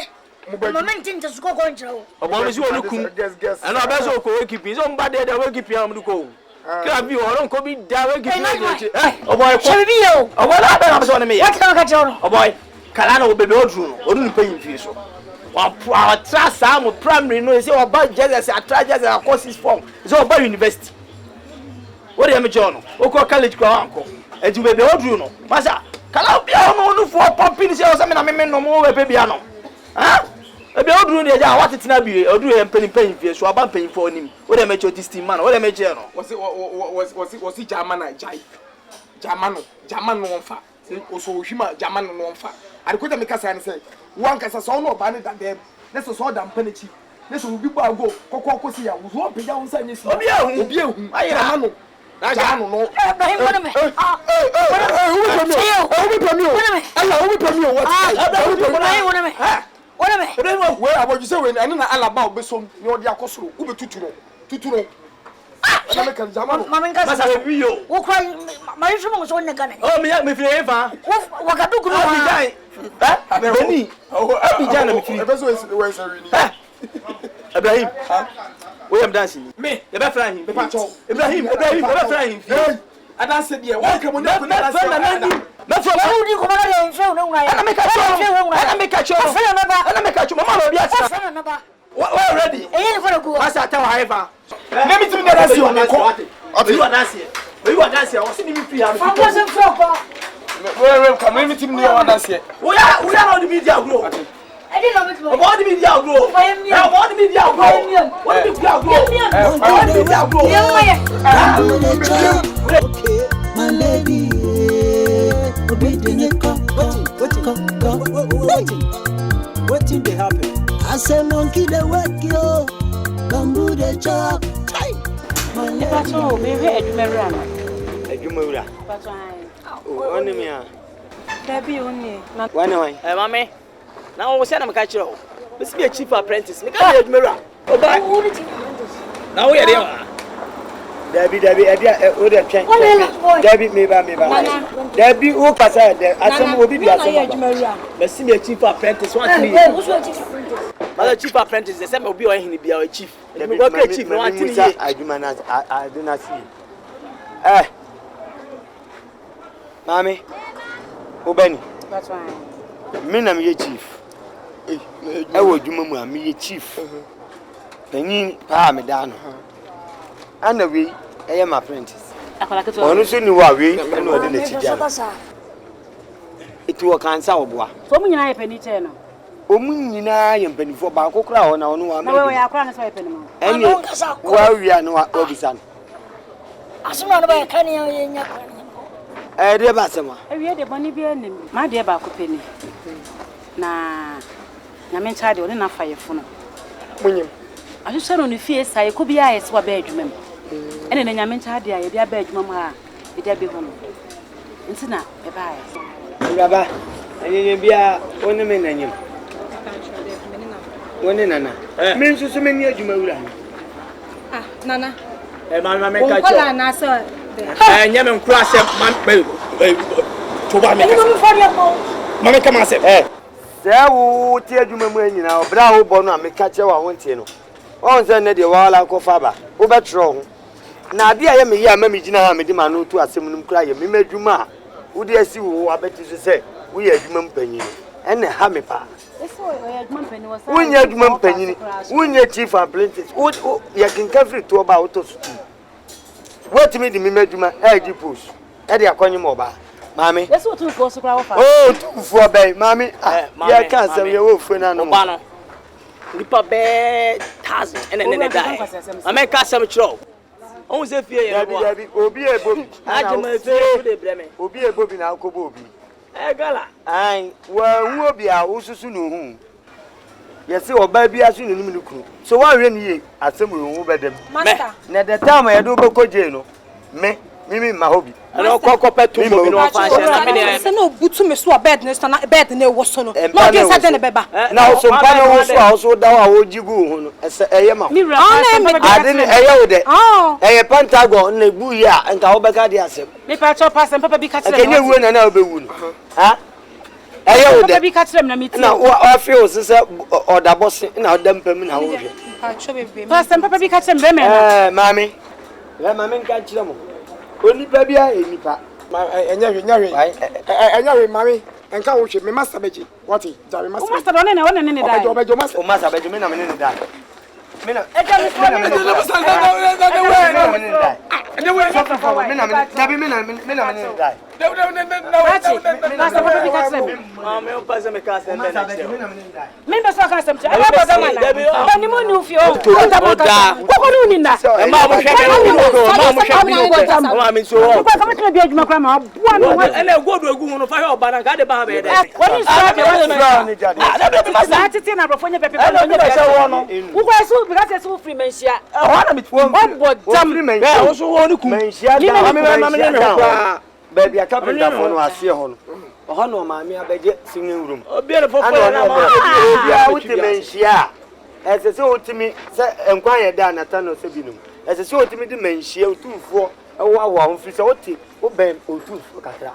Mama ntinta suko ko njira o. Obo no si wonu kum. And I be so ko we keep. So mba de we keep am du ko. Kila bi o ron ko bi da we keep. Eh, obo ko. Shabi yo. Obo na be na so na me. What ka joro? Obo kala na wo bebe odru no. Onu ni panyin fie so. Wa tra sa mo primary no say oba Jesus atra Jesus akwa 6 form. So oba university. What am I John? Oko college kwa anko. Eju bebe odru no. Masa kala bia no no for pumping say o say me na me no mo we bebia no. Ha? Ebe odru ne ja watetina bi odru he mpani fie so aba mpani fo onim. What am I this team man? What am I no? Was it German and Jai? German no fa. Also hima German no fa. I could make us say one kasa so no ban that them. Let's so damn penichi. Let's be go koko si ya wo so pe ja won sa nyesi. Obi ehu. Ayira no. German no. Ibrahim what me? What me? Where about you say when and na alaba obesom ni odi akosoro ube tuturo. Na me kan German. Mama ka Masa we yo. wo kwa mari shomo so ne gana. Oh me fie fa. Wo ka dugu no. Abijai. Beni. Abijai na me fie. Ebeso we say ni. Ibrahim. We am dancing. Me. You be flying. Ibrahim, you be flying. I dance there. One come on na dance. Na for Wo di ko na le nfe no nwa ya. Ana make a show. Mama no be ati. Na ba. We ready. Eyi ni for go. Masa ta however. Let me tell you that you na ko. You are dancing. You are dancing. I see me free. Fa ko se fro ko. Well, come let me tell you that dance here. We are not the media grow. I didn't know it. About the media grow. About the media grow. What the media grow? Okay, my lady. Waiting they happen. I say monkey the work yo, bamboo the chop. My lady. So me edumera na. Edumura. Pato Oni mi a. Baby oni. Na Wan. Mame. Now we say na make chiro. We be a chief apprentice. Me ka edumura. Oba. Who did you do this? Now we are there. Debbie, order train. Debbie, maybe. Debbie, who can say that? I some will be the senior chief apprentice. Mother chief apprentice, the same will be in the chief. I do not see. Mammy, Obeni. That's fine. I'm your chief. I would do mamma, me your chief. Penny, Parmesan. And we, I am apprentice. Honestly, you are we, and what in the it will cancel. So many I penny channel. Omuna and penny for Bako Crown on one. No, we are crying so penny. And well, we are no Obisan. As soon as I can in your dear Bassama. Have you had a money be enemy? My dear Bako penny. Nah, Yamin child will enough fire phone. I just said on the face, I could be eyes for bedroom. And then Yamin child, I be a bedroom, it be home. It's not a bye. Rabba, and you be a ornament and you. One in Nana. Means so many years you may Ah, Nana. And my man, I saw it. And Yaman crash to Mamma, come on, say, there will tear you now, Bravo Bona, me catch you. I want you. On the wall, Uncle Faber, over strong. Now, dear, I am a mammy, Gina, Medimano to a similar cry, me made you ma. Would you see what I bet you say? We are human penny and a hammy pa. When you're human penny, when you're chief apprentice, what you can carry to about us. What to me, the Mimeduma, Eddie Push, Eddie Aquani Moba. Mammy, that's what we go to grow. Oh, 2 for bay, Mammy. I can't say your wolf when I know. Lipa bed, thousand, and then die. I make us some trouble. Oh, the fear, Obi a Bobby. I do my favorite, Obi a Bobby now, Kobobi. Eh, Gala. I will be our Ususu. Yes, or baby, as soon as you look. So I really at some room over them. Master, now the time I do go Jeno. Me, my hobby. I don't cock up at 2 million fashion. I no good to me so bed next to bed and it was so. No, guess I beba. Now, some panel also down how you go. As a yama. I didn't a it. Oh, a pantagon, a booya, and Kaobacadias. Me patch up pass and Papa because I can win an elbow. Huh? I be catch them now. I feel or the boss in our dump him now. Pass and Papa be catch them, Mammy. Let my catch them. Only baby, I nipa. And you marry and come with me, Master Betty. What is that? Master Benjamin, Master Benjamin, I'm in that. Because it's free mensia. Baby, I can't be that one. I see her. Oh, no, mammy, I beg singing room. Oh, beautiful. With the mensia. As a so to me, inquire down at Tano Sabinum. As a so to me, the mensia 2 for a 1 free salty, or bam, or 2 for Catra.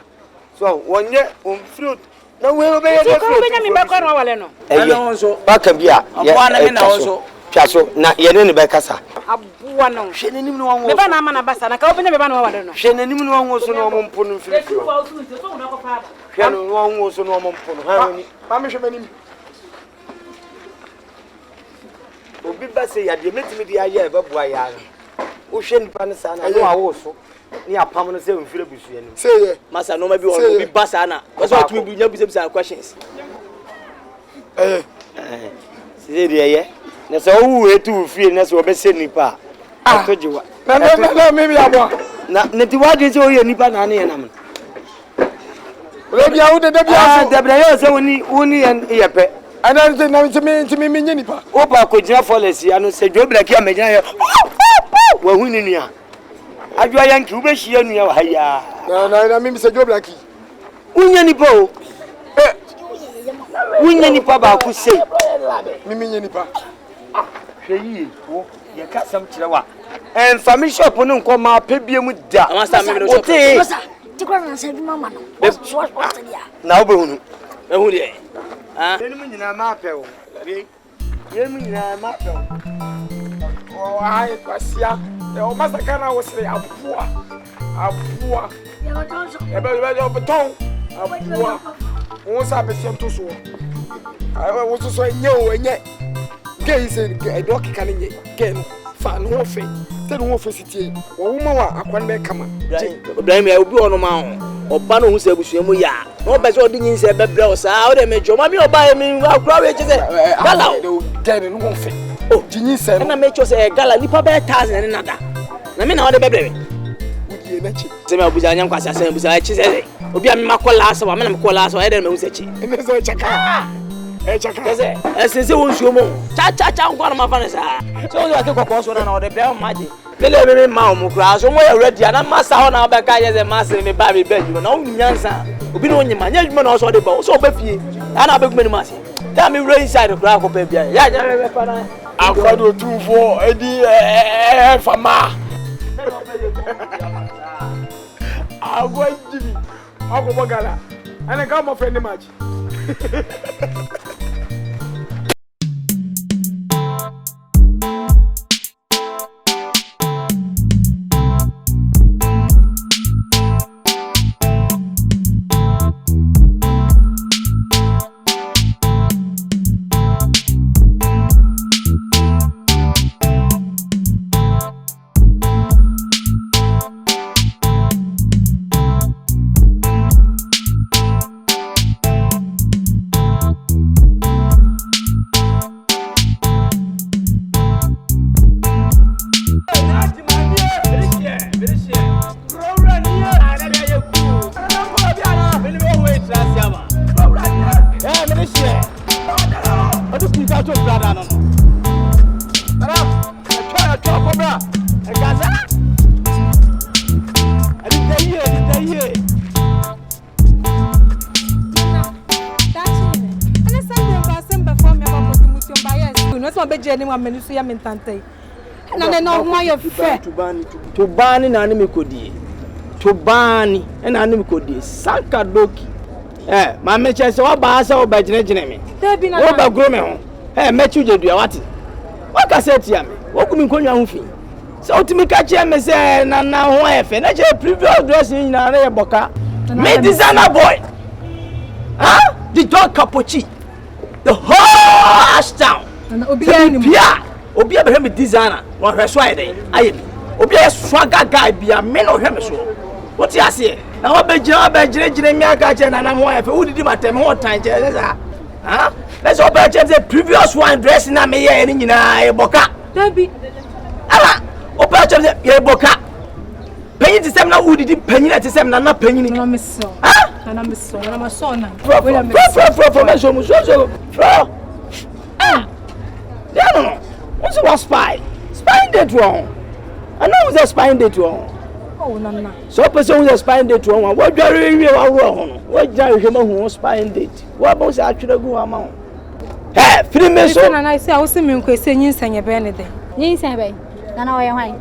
So 1 year on fruit. No, we'll be able to back and be also. Chaso na yene ne bekasa abuwa no hwe ne nim no won me ba na ama na basa na ka obenya me ba na wawade no hwe ne nim no won so no mompo no mfiri hwe no won so no mompo no ha ni ma me hwe manim obi ba se ya de metimi de aye ba bua ya wo hwe nipa ne sa na wo awo so ni apam no se mfiri busu ya ni say masa no ma bi won obi ba sa na ko so atumi bi nya bisa questions se de ye na so wu etu fie na so be se nipa atojiwa na me bi abo na nti wadi se o ye nipa na na ye na me Rebi awu de bi aso debra ye se woni ye pe ana se na me nye nipa o pa ko jina policy anu se dwobra ki amenya ye wa huni nua adwa yanki ube hia nua wa haya na me se dwobra ki unya nipa o unya nipa ba ku sei me nye nipa hwe yi wo ye ka sam kire wa and family shop no nko ma pebie mu da Master me no shop Masa tikwa na sabi mama no what dia na obehunu ehu de ah enu nyina ma pewo enu nyina ma pewo o ai kwasia e o masaka na wo sere aboa ebe o beton aboa won sa betem to so ai wo so enye o enye gay say e do kika nye gay fa no ho fe te no ho fe sitie wo wo ma wa akwan be kama Ibrahim ya obi ono ma ho oba no hu se abusua mu ya no be so odi nyin se bebre o sa o de mejo ma mi oba mi akura we che se gala o gay no ho fe oh jinyin se na me cho se gala nipa be 1000 ne nada na me na o de bebre wudi na chi se me abuja nyam kwasa se abuja che se obi a me makola asa wa me na me kola asa wa de me hu se chi ene so chaka chaka se ese won suo mo cha ngwa na ma fa ne sa so o te kokko so na o de bre maji lele me ma o mo kra so mo ya ready na masa ho na o be ka ye se masa me ba me ba ju na o nyansa obi no nyima nya ju na o so de ba so ba fie na be gumani masa tell me right inside kra ko pe bia ya be fa na akwado tufo edi fama agwa jibi agobo gala ana ka mo friend match Tubani na ani mikodie Tubani na ani mikodie Sakadoki ma meche se wa ba asa oba jinejine me wo ba gro me ho mechi jedua wati waka se tia me wo kumi nkonwa ho fi se otimi ka che me se na ho efe na che previous dressing na na ye boka me designer boy the dog capuchi the whole town obi a be designer wa hweso ayede aye obi a swagger guy bia me no hwe me so what you say na wa be jire mi aka che na ho efe udidi matem ho tan che let's go back to the previous one dress na me ye ni nyina e boka Dabi ala opa che ye boka penyi ti sem na udidi penyi na ti sem na penyi ni na me so na me so na ma so na wait a minute me so mu so yeah no what's what spy date wrong I know who's a spy date wrong oh na so person who's a spy date wrong what jare wi wa ro ho what jare hwe ma hu spy date what about say atwere gu ama ho free me so na I say I was me nko say nyinsa nye be ne de nyinsa be na oye hwan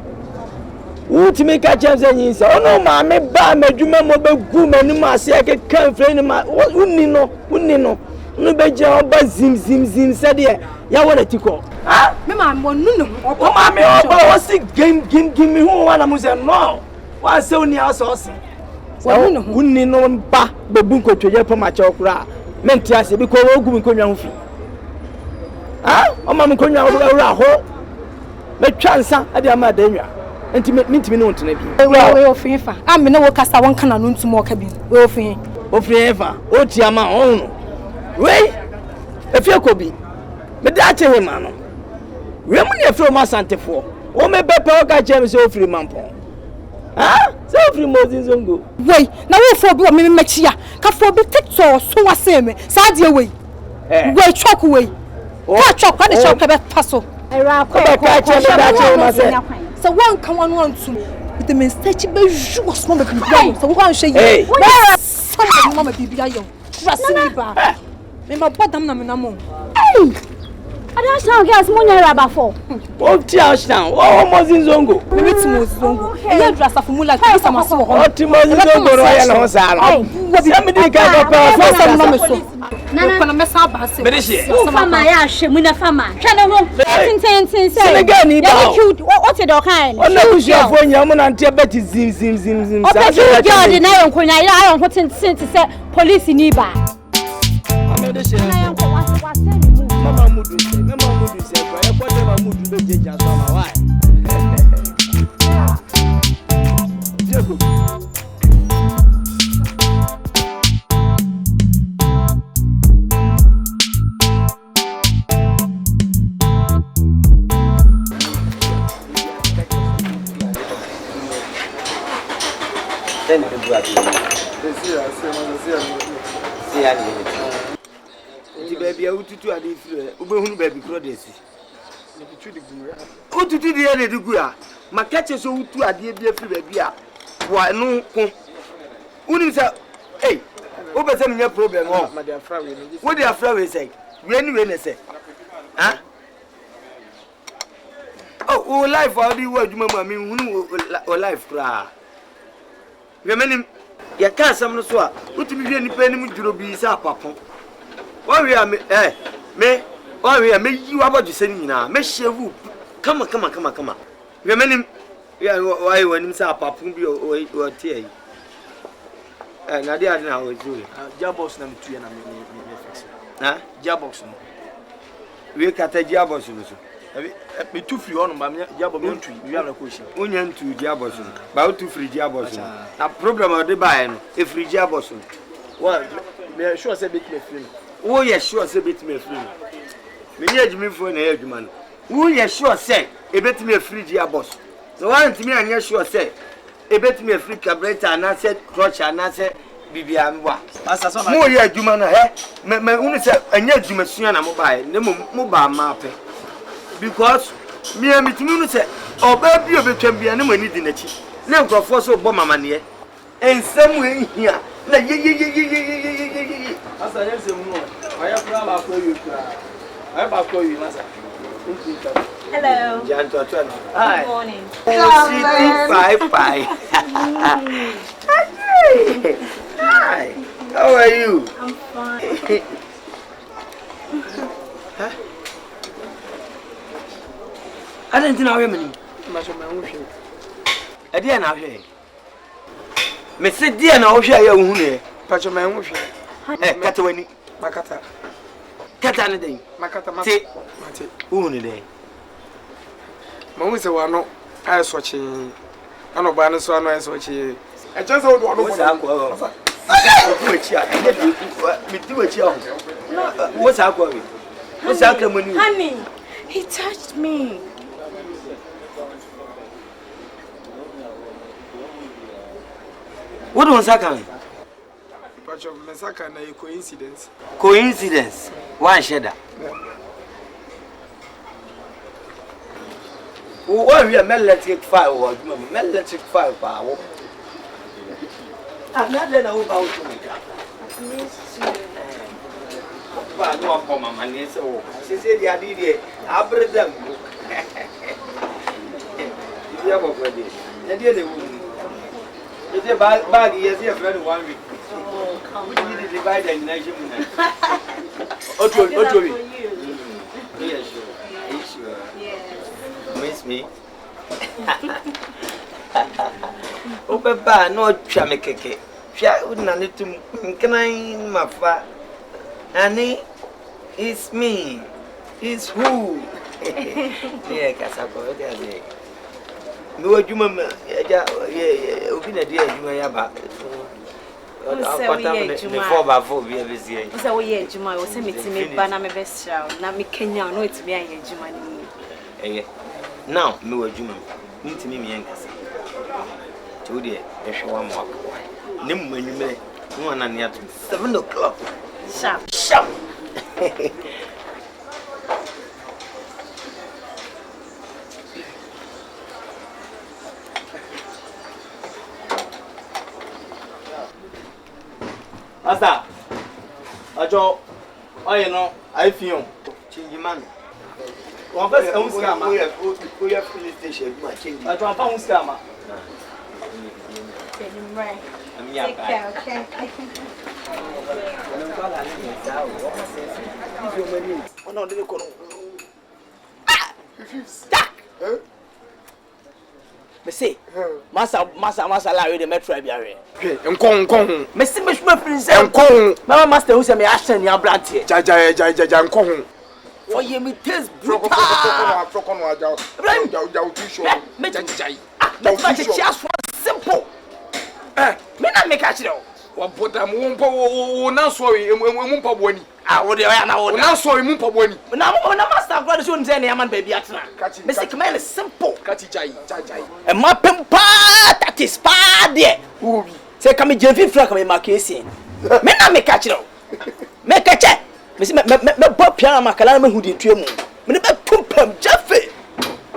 wuti me ka chem say nyinsa ono ma me ba madwuma mo be gu mani ma se ke kan free ni ma unni no no be je oba zim se de ya wona tiko me ma mo nunu o ma me oba o si game me hu wana mu say no wa se oni aso unni no ba bebu nkotwe pa ma che okura menti ase bi ko ogu mi konwa hu fi o ma mi konwa owura ho me twansa ade ama da nwa enti mintimi no ntena bi we ofin fa me na wo kasa won kana no ntumo ka bi we ofin fa o ti ama on we efie ko bi me da che we ma no we mu ne efie o ma santefo o me bepe o ka che me se ofiri mampon se ofiri mozin zongo we na wo fo bi o me mechia ka fo bi tiktok so wa se me sa de we we chok we ka chok ka de chok ka be paso era ko ka che me da che ma se so one kan one ntum with the mistake be ju small be bi so wo kan hwe yi some mama bi bi ayo trust me ba me ma bodam na me na mo don't know guys money rubber for. What tears now? Oh, Mozinzongo. Which Mozinzongo? You dress up for like some so. What Mozinzongo Royal Hosala? Somebody can go Nana mess up us. Fama ya shemuna fama. Kana ho. Tin. Cute. What the kind? On the bush of when you and Tibet is zim. Okay, you girl na yon konya ya yon kotin to say police ni ba. Mama Mudu said, whatever Mudu be just why. Baby, I would do a different. Who baby brothers? Who to do the other degree? My catches who to a dear free baby. Why no? Who is a hey? Over some your problem. Oh, my dear friend, what their friend say? When they say, huh? Oh, life, how do you want Mamma mean who life cry? Remaining, your car, some no so. What to be any penny to be sa papa. Why we are me why we are me you about to send me now me share come on remaining why when him say papa be or tie na dey na we do gearbox na me tu na me fix na gearbox no we kata gearbox no so me tu free on ba me gearbox me tu we have na question onya ntu gearbox no ba tu free gearbox no na problem o dey buy no e free gearbox no well me sure say make me free. Oh, yes, sure, say bit me free. Me need me for an edge man. Oh, yes, sure, say a bit me free gearbox. So I want me and yes, sure, say a bit me free carburetor and I said, crotch and I said, Bibiamwa. Oh, yeah, Jumana, eh? Me only say, and yet you must see an mobile, no mobile map. Because me and me to say, oh, baby, you can be an enemy in the cheek. Now go for so bomb money, and somewhere here. As I say, I have to call you. I have to call you, Master. Hello. Hi. Good morning. Bye. Hi. How are you? I'm fine. Huh? I didn't know him. I didn't know him. Me say dear na ohwe aye ohunu e pacho ma enhwe kata wani makata kata ne den makata mate ohunu den ma hu se wa no aye sochi ano ba ne so ano aye sochi e chance wo do no mo sa akwa o chi a me ti wa chi a wo sa akwa we wo sa akwa mani Honey, he touched me. What was that kind? Patch of Mesaka na coincidence. Coincidence? Why share that? Why we are electric fire or electric fire power? I'm not letting about to make up. But no for my money, so she said, I did it. I bring them. You have a friend. And the woman. It's a bag, yes, your friend 1 week. Oh, come on. We need to divide the nation. Otobi. Yes, sure. Yeah. Miss me? Oh, Papa, no chame keke. Fia wouldn't need to can I my fa. Annie, it's me. It's who? Yeah, Casaco, yeah. No, you mamma, yeah, open dear, you may have before by 4 years. So, yeah, Juma was sending to me, but I'm a best child. Now, me Kenya, no, it's me, I Juma. Now, no, Juma, need to me, Yankers. 2 dear, if you want more. Nim when you may, 1 and yet 7 o'clock. Sharp. Master, Ajo, you know, I feel. Change man. One person who's scammer. We have police station. My change. I don't find who's scammer. Take care, okay? Oh no, they go. Me say, massa la we the metro biare. Nkon. Me see me prince. Nkon. Mama master who say me action ya brante. Ja nkon. For you me taste brutal. Proko aja. Ja too sure. Me jai. That's my chance for simple. Me na make catch it. Wa boda mo wo na so emu mpabo ani. Wo de ya na wo. Na so emu mpabo ani. Na master brother so nze na ya man baby atena. Me say come simple. Kati jai. E ma pempa that is bad there. Obi. Say come jefi fra come ma kesi. Me na make catch it. Me catch it. Me say me pop piano makala me hu de tuemu. Me be pumpam jefi.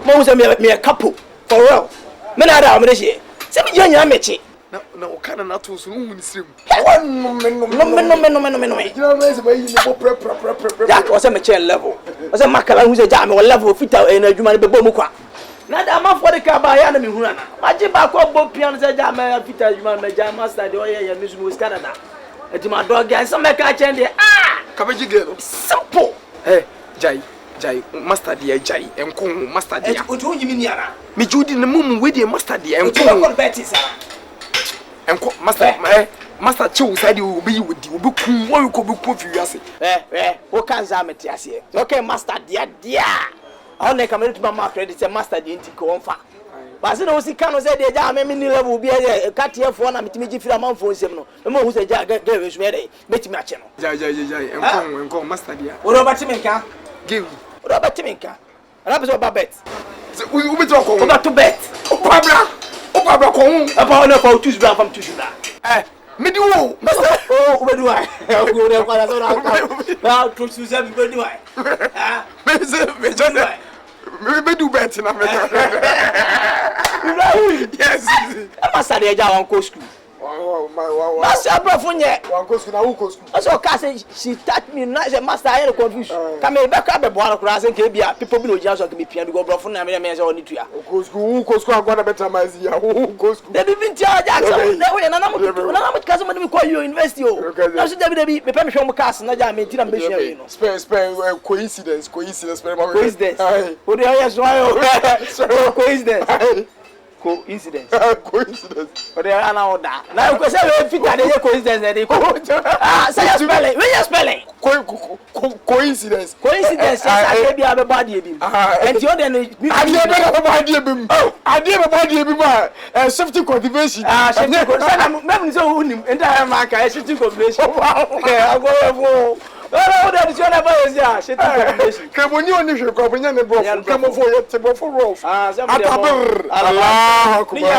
Mo say me couple for real. Me na da me dey say. Say me janya mechi. Na o kana na to so hu ni srem. No. Gina me say me ni bo pre. Ya o say me chain level. O say makala hu say ja me level fita na adwuma ne be bo mu kwa. Na da ma for the ka ba ya na me hu na. Ma ji ba ko bo piano say ja me fita adwuma me ja master de o ye me su mo Canada. Eti ma dog guys so me ka chain de Kabeji girl. simple. Jai. Master dia jai. Enkon master dia. O tu nyimi ni ara. Me judi na mum we dia master dia O tu enkon. ko beti sa. Enko master chill side obi wudi obi kun wo ko bi ko fi ase O kan za meti ase okay master dia on ne kamera to mama credit say master dia nti ko onfa ba se no si kan no say dia ja me ni level bi e katie fo na metimi gi fira manfo nsem no me hu say ja ga we so dey metimi ache no jai enkon master dia o robert menka give robert menka ana be so babet u be to ko o ba to bet o pabra ko hu apa na fa tusu bra fam tusu bra me di wo o be do ai o re kwa so na tusu se be do ai me jona me do bet na me yes master dia ja wan ko school wow master bra fo nye wan ko school na wo ko school also ka say she start me na say master I confused ka me be ka be bo ara kura say ke bia people bi no jia so ke me pia bi go bro fo na me say oni tua ko school agwa na better mazi ya ko school they be tia ja na we na mo ka so me ko university o na so debi me pe me hwe mo class na ja me tina me hwe you know spare coincidence spare ma coincidence o de ya so ayo coincidence o de ana oda na ko say we fit ade coincidence na de ko say spelling we spelling coincidence say ke bia be bad e bi enti o de no ade be bad e bi ma safety cultivation safety cultivation na me so unim enta ma ka safety cultivation ago o de so na ba ya safety cultivation kemoni oni hwe ko benya ne bro kemofo ye te bro for rough Allah akbar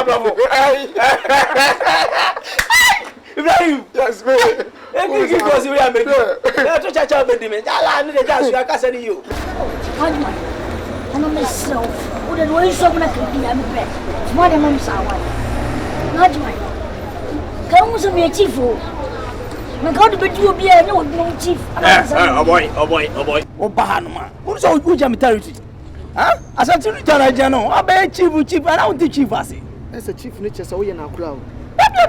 Ibrahim yes me e ki ko si we am e to cha be di me ala ni de ja su aka se ni yo Why? I'm myself. What do you so much to be am bed? More than mom saw one. Not why. Come so me chief. My God be do be no chief. Oh boy. O ba no ma. Who so who jam territory? Asante ni tara jano. Abe chief. Ana unti chief ase. Ese chief ni chese wo ye na kura o.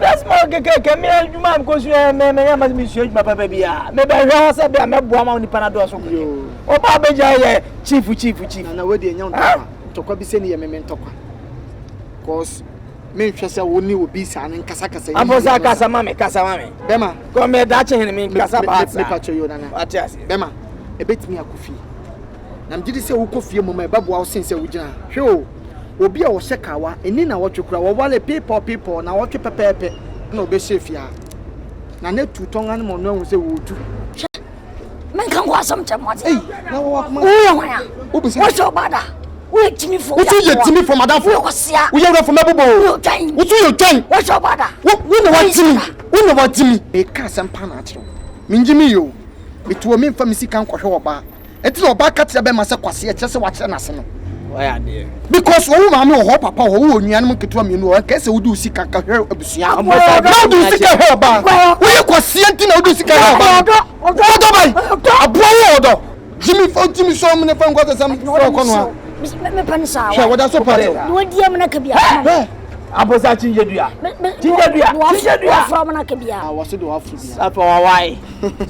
That's more keke me adwuma ko so me ya ma me su adwuma papa bia. Me be hwe se bia me boa ma ni panado so ko. O ba be ja ye chief. Na we de nya ntokwa. Ntokwa bi se ni ye me ntokwa. Cause me hwe se wo ni obi sa ne nkasa kasa. Ambosa kasa mame. Bema. Ko me da che hene me kasa ba Me pacho yo nana. Atiase. Bema. Ebetimi akofi. Na mgidi se wo kofie mo ma e baboa wo sense wo gina. Hwe o. Obi a wo shekawa eni na wo twekura wo wale people na wo twe pepepe na obe shefia na ne tutonga ne mo no hu se wo tu Men kan go some time what? eh na wo akuma What's your bada? We timi for. What you timi for madam for? We you for mebobo. What you tell? What's your bada? We no want timi. We no want timi. E ka sempa na atro. Minjimi yo. Betuo me mfa misika nkwohwe oba. Eti oba ka tire be ma se kwase e kire se wa kire na se no. Why there? Because wo ma me ho papa ho wo nuanum ketewa mienu o ka se wudu sika ka hwe abusia. Na wudu sika hwe oba. Wo ye kwase enti na wudu sika hwe oba. Odo bai. Abo wo odo. Jimmy saw me from what is some for Conwa. Me pansa. Sure, what I so part. No dia me na kabia. Abosa chinjedua. Chinjedua from na kabia. I was to do after. Afa wawai.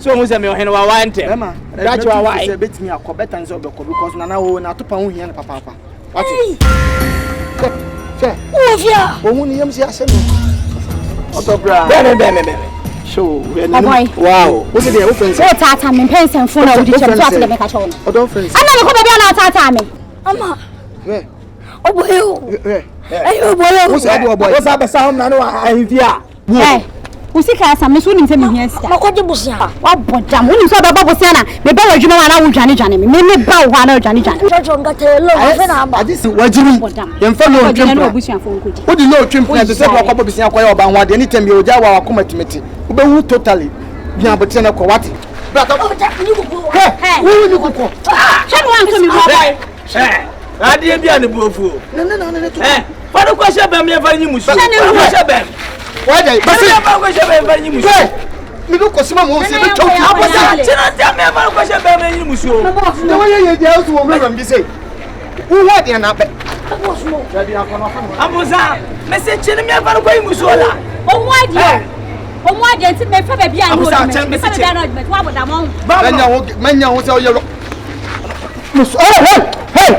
So mu se me ohene wawai ntem. Emma, Dachi wawai. Say bet me akọ better nso obeko because na wo na topa hu hia papa. What? Sure. Ofia. Ohu ni yam si asem. Otobra. Bebe. Show. Wow. What's it there? What friends? Oh, Tata, me pension phone na odi chem so ate dem ka chono. Oh, don't friends. Ana me ko bebe na Tata me. Ama. Where? Oboyo. Where? Hey, oboyo. Who's that boy? What's up sa hom na no ahifia. Eh. Usika asa me so nim se me hia sika. Makoje busia. Wa bodam, unim so baba busia na me be wadwuma wa na wo dwane me. Me ba wo na dwane. Jojo ngate lo fe na amba. Adi si wajiri. Yem fa no twem. Na obusia fo nkodi. Wo di no twem plan to say kwa kwa busia kwa ya oba ho ade anytime you oja wa akoma timeti. Wo be wu totally. Bia bote na kwa wati. Brata. Hey, wo ni kuko. Chenu wan so mi boy. Ade bia ne buofu. No. Fado kwa shebe me fa nyimu so. Kwa shebe. Why Basi ba kwa shebe fa nyimu so. Me do kosima mo se be choki. Abosa chena te me fa kwa shebe me nyimu so. No way ye dey house wo me bi say. Wo wa dey na be. Abosa me se chena me fa kwa nyimu so la. Omo ade nti me fa ba bia no. Me fa bia no me wa bodam on. Manya wo se o ye ro. Hey.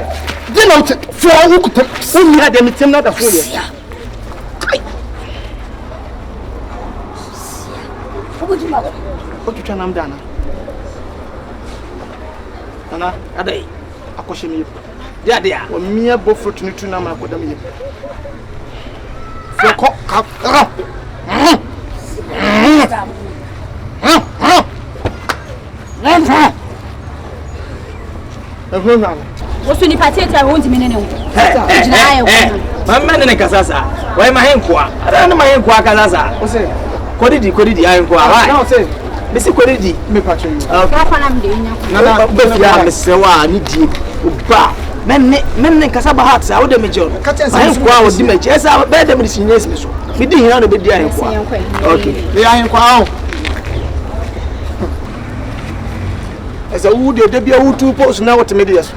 Dey no te for wo kutem. Wo mi ade me tem na da so ye. What you nam dana? Nana, adai. Akoshe mi. Dia. O mi abo fruit ni tu na ma akoda mi. Foko ka. Wosu ni patete wo ntimi nene wo. Gina ayo ko. Mamma ne kasasa. Wai ma henkwa. Ada na ma henkwa kasasa. O se Kodidi ahenkwa. Wai. Na o se Mesi kodidi. me patcho you. Ka fa na mde nya. Nana befia mesewa ni die. Oba. Men kasaba heart sa wo de mejo. Ahenkwa wo di meje. Esa be de me sinyes me so. Me di hina no be di ahenkwa. Okay. Me ahenkwa ho. Esa wo de bia wo tu post na what me dey so.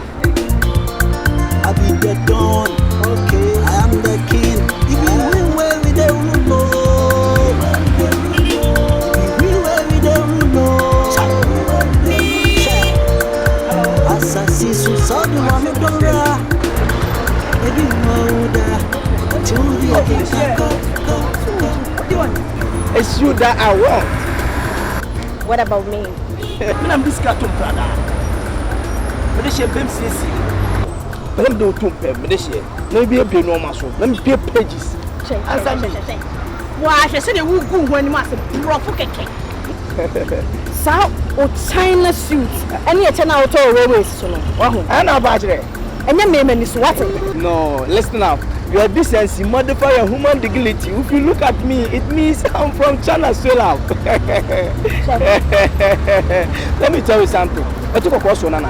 I be the dawn, okay. I am the king. If you win where we don't know. Assassin so sorry mama dora. Baby moda. Till the It's you that I want. What about me? Me am biska to brother. Me dey shame sisi. Let me do to pay me this year. Let me be no maso. Let me pay pages. Answer me. Wa hwe se de wu gu ho ani ma se brofo keke. Sa o China suit. Any e chana auto railways so no. Wa ho. Ana ba kire. Enya me ni so what? No, listen up. Your decency modify your human dignity. If you look at me, it means I'm from China straight out. Let me tell you something. I took a course on Nana.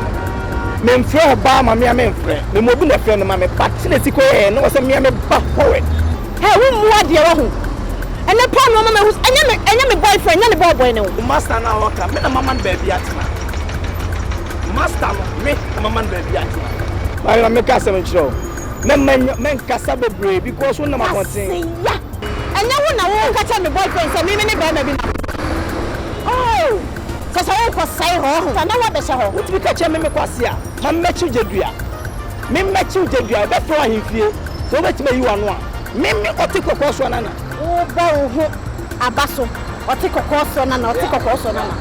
Me friend ba ma me friend. Me mo bi na friend ma me patine siko e no say me ba forward. Hey, wo mu ade wa ho. Ene pa no mama hu enya me boyfriend, enya me boy no. Master na waka, me na mama na baby atina. Master no, me na mama na baby atina. Ba na me ka say me chiro. Men kasa bebre because one na ma kontin. Ya. Enya wo na wo ka tell me boyfriend say me ne ba ma bi. Oh. Kasa wo ko sai ho. Ta na wa be se ho. What be ka che me kwase a. Ma mechi jedua. Me mechi jedua be fro ahimfie. So be ti me yi wano a. Me oti kokko so nana. Wo ba wo ho abaso. Oti kokko so nana, oti kokko so nana.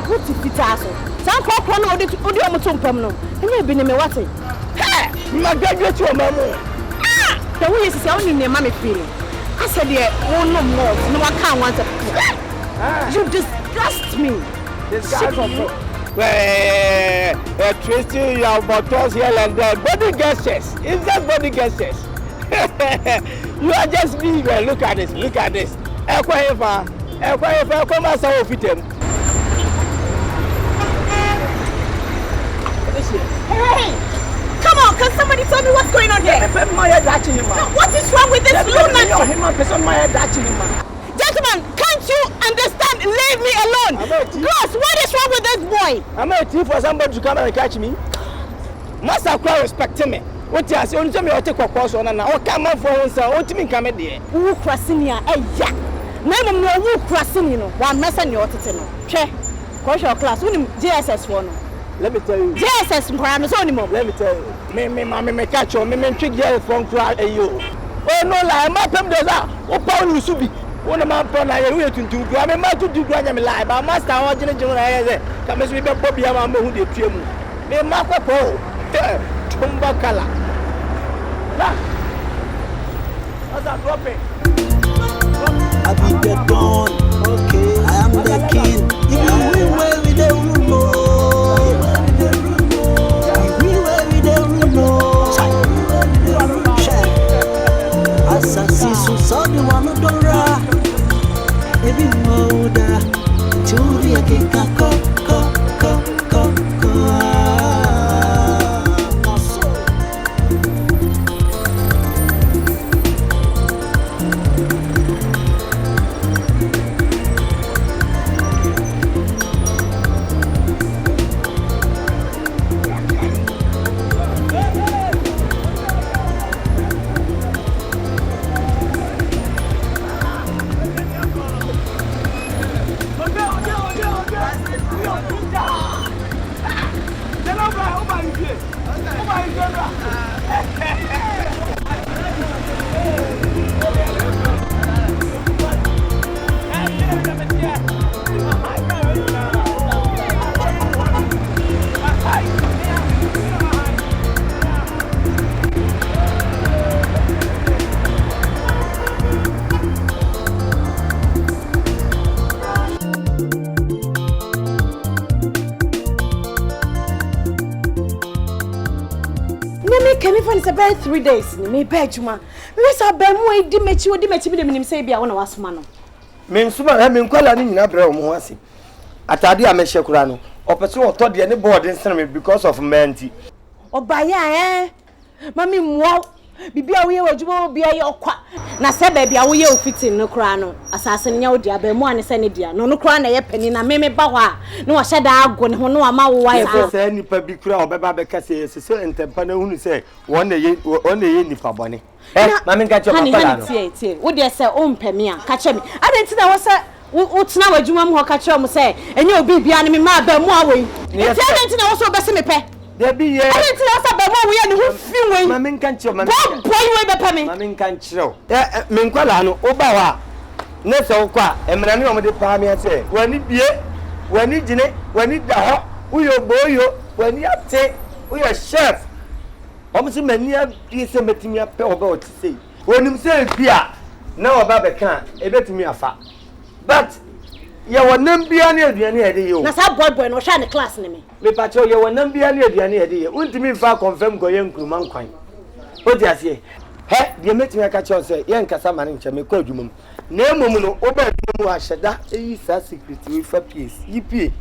Wo ti fita so. San kokko na odi o mutum pam no. Enya bi ne me wate. Hey, my graduate your mama. Ah, the way you say only name me feeling. I said yeah, oh no more. No I can't want to. You disgust me. Disgust me. Well, Tracy, you have bottles here and there. Body gestures. It's just body gestures. You are just me. Well, look at this. Look at this. Ekwa come as I fit him. Hey! Come on, can somebody tell me what's going on here? What is wrong with this lunatic? Gentlemen, can't you understand? Leave me alone. Gross, what is wrong with this boy? boy. I'm waiting for somebody to come and catch me. Master Crow respect me. What you say? Only me I take a course on and I come out for once. What me come there? Who crossing here? Yeah. Name no who crossing you know. One message you to know. Che. Course your class. Who JSS one. Let me tell you. JSS Nkwano so anymore. Let me tell you. Me catch you. Me trick you from cry you. Oh no lie. My pem does that. O Paul Yusubi. One of my pon na you to do. I me ma to do gra me lie. But master I want you say. Come me be Bobby am who dey tue mu. Me ma ko po. Tumba kala. La. What's that dropping? I be the dawn, okay. I am the king. If you win where we don't know. We where we don't know. Assassin, so the one who don't run. Every moda, to be a king, co. About 3 days, me beg you, man. Me say abemu di mechi me dem say bia wona wasoma no. Me nsuma me nkwala ni nyina bra omo ase. Atade a me hyekura no. Opese oto de ne board nsene me because of menti. Obaya mami muo bibia wo ye wadwuma bia ye okwa. Na se ba bia wo ye ofitin no kura no. Asase nya wo dia abemu ane se ne dia. No kura na ye pani na me ba ho a. Na wo hyeda ago ne ho no ama wo wa ye. Se nipa bi kura obeba be kase se entempa na hunu se wona ye nipa bone. Mami nka che papa no. Tie. Wo de se o mpemi a ka che me. Adenti na wo se wo tena wadwuma mu ho ka che mo se enye obi bia ne me ma ba mu awoi. Adenti na wo so be se me pe. Debi ye. Adenti na wo se ba mu wo ye ne ho fi wei. Mami nka che mami. Boy we be pe me. Mami nka che. Me nkwala no oba wa. Ne se wo kwa emra ne omde pa me se wani bie wani jine wani da ho uyo boyo wani ate uyo chef omusi mani abie se metimi ape oba otise onim se bia na oba be kan ebetimi afa but ye wonam bia ne aduane ede ye o na sa boy no hwa ne class ne me pa che ye wonam bia ne aduane ede ye untimi fa confirm go ye nkruma nkwan o di ase he de metimi aka che o se ye nkasa mane nche me kwa adwumam na emom no oba adwumam ahyeda eyi sa secret we fa piece yipie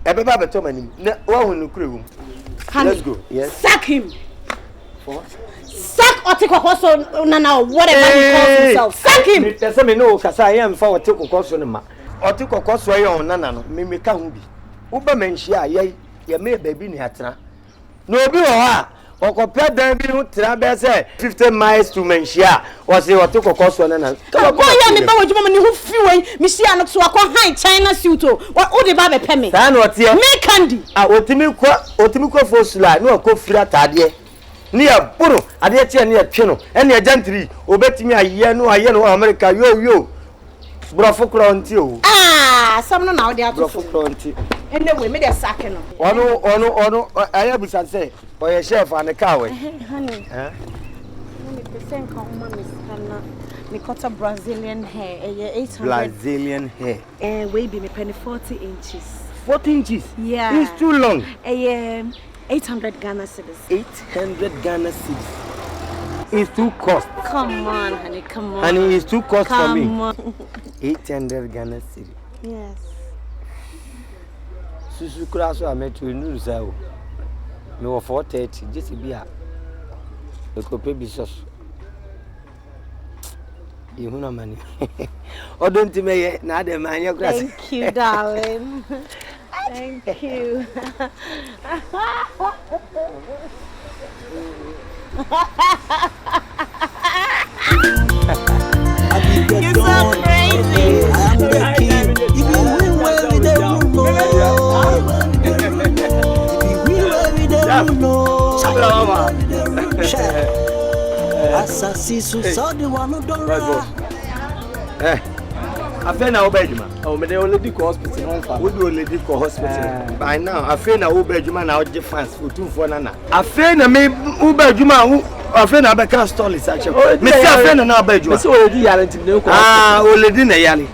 ebeba beto manim na wa hunu kurewum. Let's go. Yes. Sack him. For what? Sack Otikokoso na whatever he calls himself. Sack him. Tese me no kasa I am for Otikokoso no ma. Otikokoso ye on nana no me ka hu bi. Wo ba menhia ye me baby ni atena. No obi ho ha okopia dan bi hu tira be say 50 miles to menhia. O say Otikokoso nana. Come on ya me ba wadwuma ni hu fi wei me sia no so akọ high China suit o. Wo de ba be pe me. Sa na otie. Me candy. Otimi kwa fosula na ko fira tade. Ni aburu ade tie ni atwe no ene agentry obetimi aye no America yo brofo kro nti o some no now they are brofo kro nti anyway me dey sack no ono aya busan say oye chef and car we honey me percent ka uma me scanner me cut Brazilian hair 800 Brazilian hair we be me penny 40 inches 40 inches yeah it's too long 800 Ghana cedis 800 Ghana cedis it's too cost. Come on, honey, come on. Honey, it's too cost for me. Come on. 800 Ghana cedis. Yes. Susu kraso I met you in Nuzao. Me were 430, just a beer. The cope be sauce. You know money. Oh, don't you make it? Now the man, thank you, darling. Thank you. You're so crazy. I am the king. If you win where we don't know. If you win where we don't know. Assassin saw the one who don't run. I feel now bedroom. Oh, me they already go hospital. We do already go hospital. By now, I feel now bedroom now the fans for 2 for nana. I feel na me bedroom I feel na be can stall is actually. Me say I feel na bedroom. Me say already yarenti me ko. Already na yali.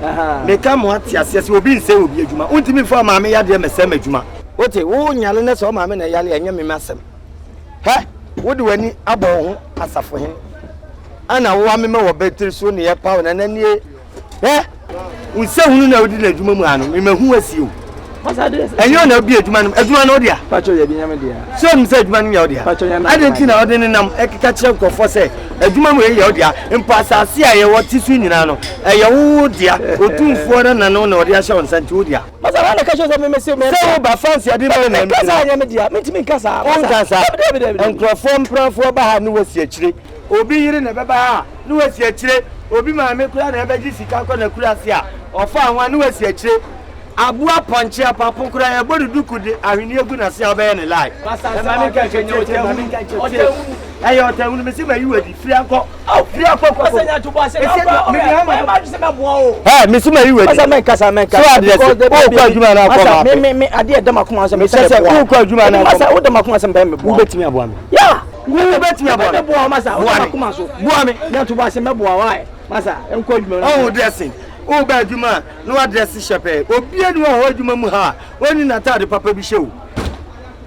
Me come what yes obi nse obi adwuma. Untimi for ma me yade me say adwuma. Wote wo nyale na so ma me na yale anya me masem. He, wo de wani abo ho asafo he. Ana wo ame me wo betri so ne ye pawo na nanie. He we say hunu na odi na adwuma mu anu me hu asio masa de enyo na obi adwuma no adwuma no dia pacho ya bi nyame dia so me say adwuma no ya odia pacho ya na adenti na odi ne nam ekeka kire nkofo say adwuma mu ya odia mpasase a ye woti su nyina no eye wo dia otumfo na no na odia hye onsanti odia masa na ka chose me say wo ba fancy ade ba na me kasa nyame dia mentimi kasa kasa nkofo mpranfo ba ha no wasi akire obi yiri na beba ha no wasi akire obi ma me kura na ebeji sika ko na kura se a ofa anwa no wasi akire abua ponche apapun kura ya boduduku de ahweni egu na se obe ne lai ma me ka chenye ote ayo ote unu me si ma yiwedi free anko free anko ko asenya tubo ase ma se ma boa o me si ma yiwedi asa me kasa so address o ko adwuma na akoma me ade e dama kuma so me se o ko adwuma na akoma asa o dama kuma so me boa betimi aboa me ya wo betimi aboa me boa masa o dama kuma so boa me na tubo ase me boa why masa enko adwuma o dressing o ba adwuma no address shepe obi anu ho adwuma mu ha oni na tade papa bi shewu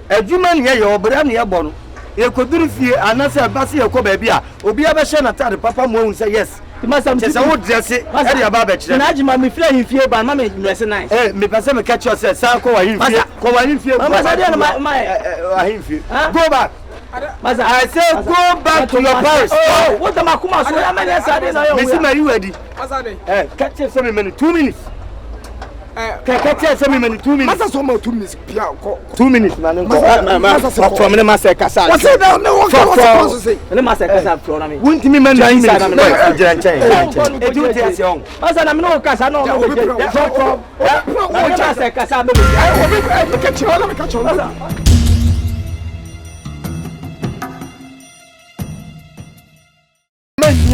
adwuma ne ye obra ne ye bo no e koduru fie anase base ye ko ba bia obi abehye na tade papa mu ohun say yes masa mtese wo dress e de aba ba kire na agima me fira himfie ba ma me dress nice me pese me catch you say sa ko wa himfie ko wa himfie masa de na himfie go back masa I say go back to your place. Oh, what am I kuma so ya me say na yo. Me see my you ready. Masa de catch you some minutes 2 minutes. Catch you some minutes 2 minutes. Masa so mo 2 minutes pia ko 2 minutes na nko. Masa from me masa kasa. What's it down no what so say. Me masa kasa from na me. Won't me man inside na me gira nchen. E do this young. Masa na me no kasa no no go. From masa kasa me. I catch you all me catch you.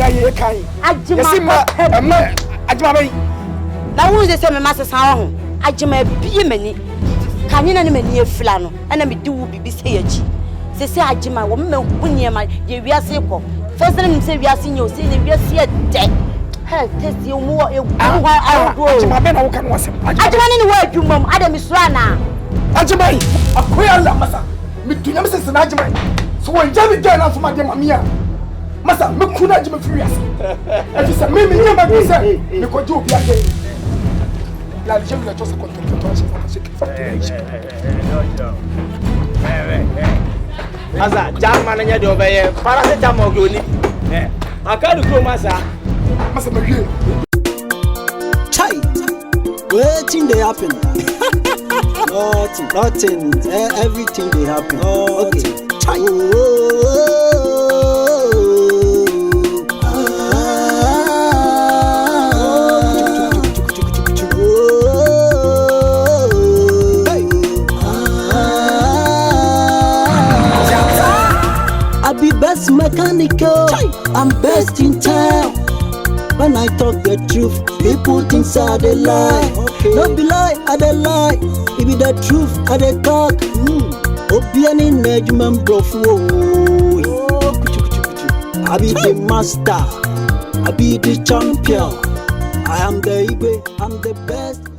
Ye kai ajima ajima bai na wo se me masa san ho ajima bie mani kanyina ne mani efla no ana me di wo bibi se yachi se ajima wo me hunye ma ye wiase ko first time se wiase nye o se ne wiase ye de he tesi wo wo ajima be na wo kan wasem ajima ne wo adwuma mu adam sura na ajima akoya la masa me dunya me se na ajima so wo nja bi na so ma de mamia masa me kuna jima furious e say me nyama bi say me ko jo bi ake la je me to se ko masa jama na nya de obeye paracetamol go ni akadu ko masa me wie chai waiting they happen nothing everything they happen okay chai I be best mechanical, I'm best in town. When I talk the truth, people think I dey lie. No be lie, I dey lie. It be the truth, I dey talk. Obiani nejman brofu. I be the master, I be the champion. I am the AGYA, I'm the best.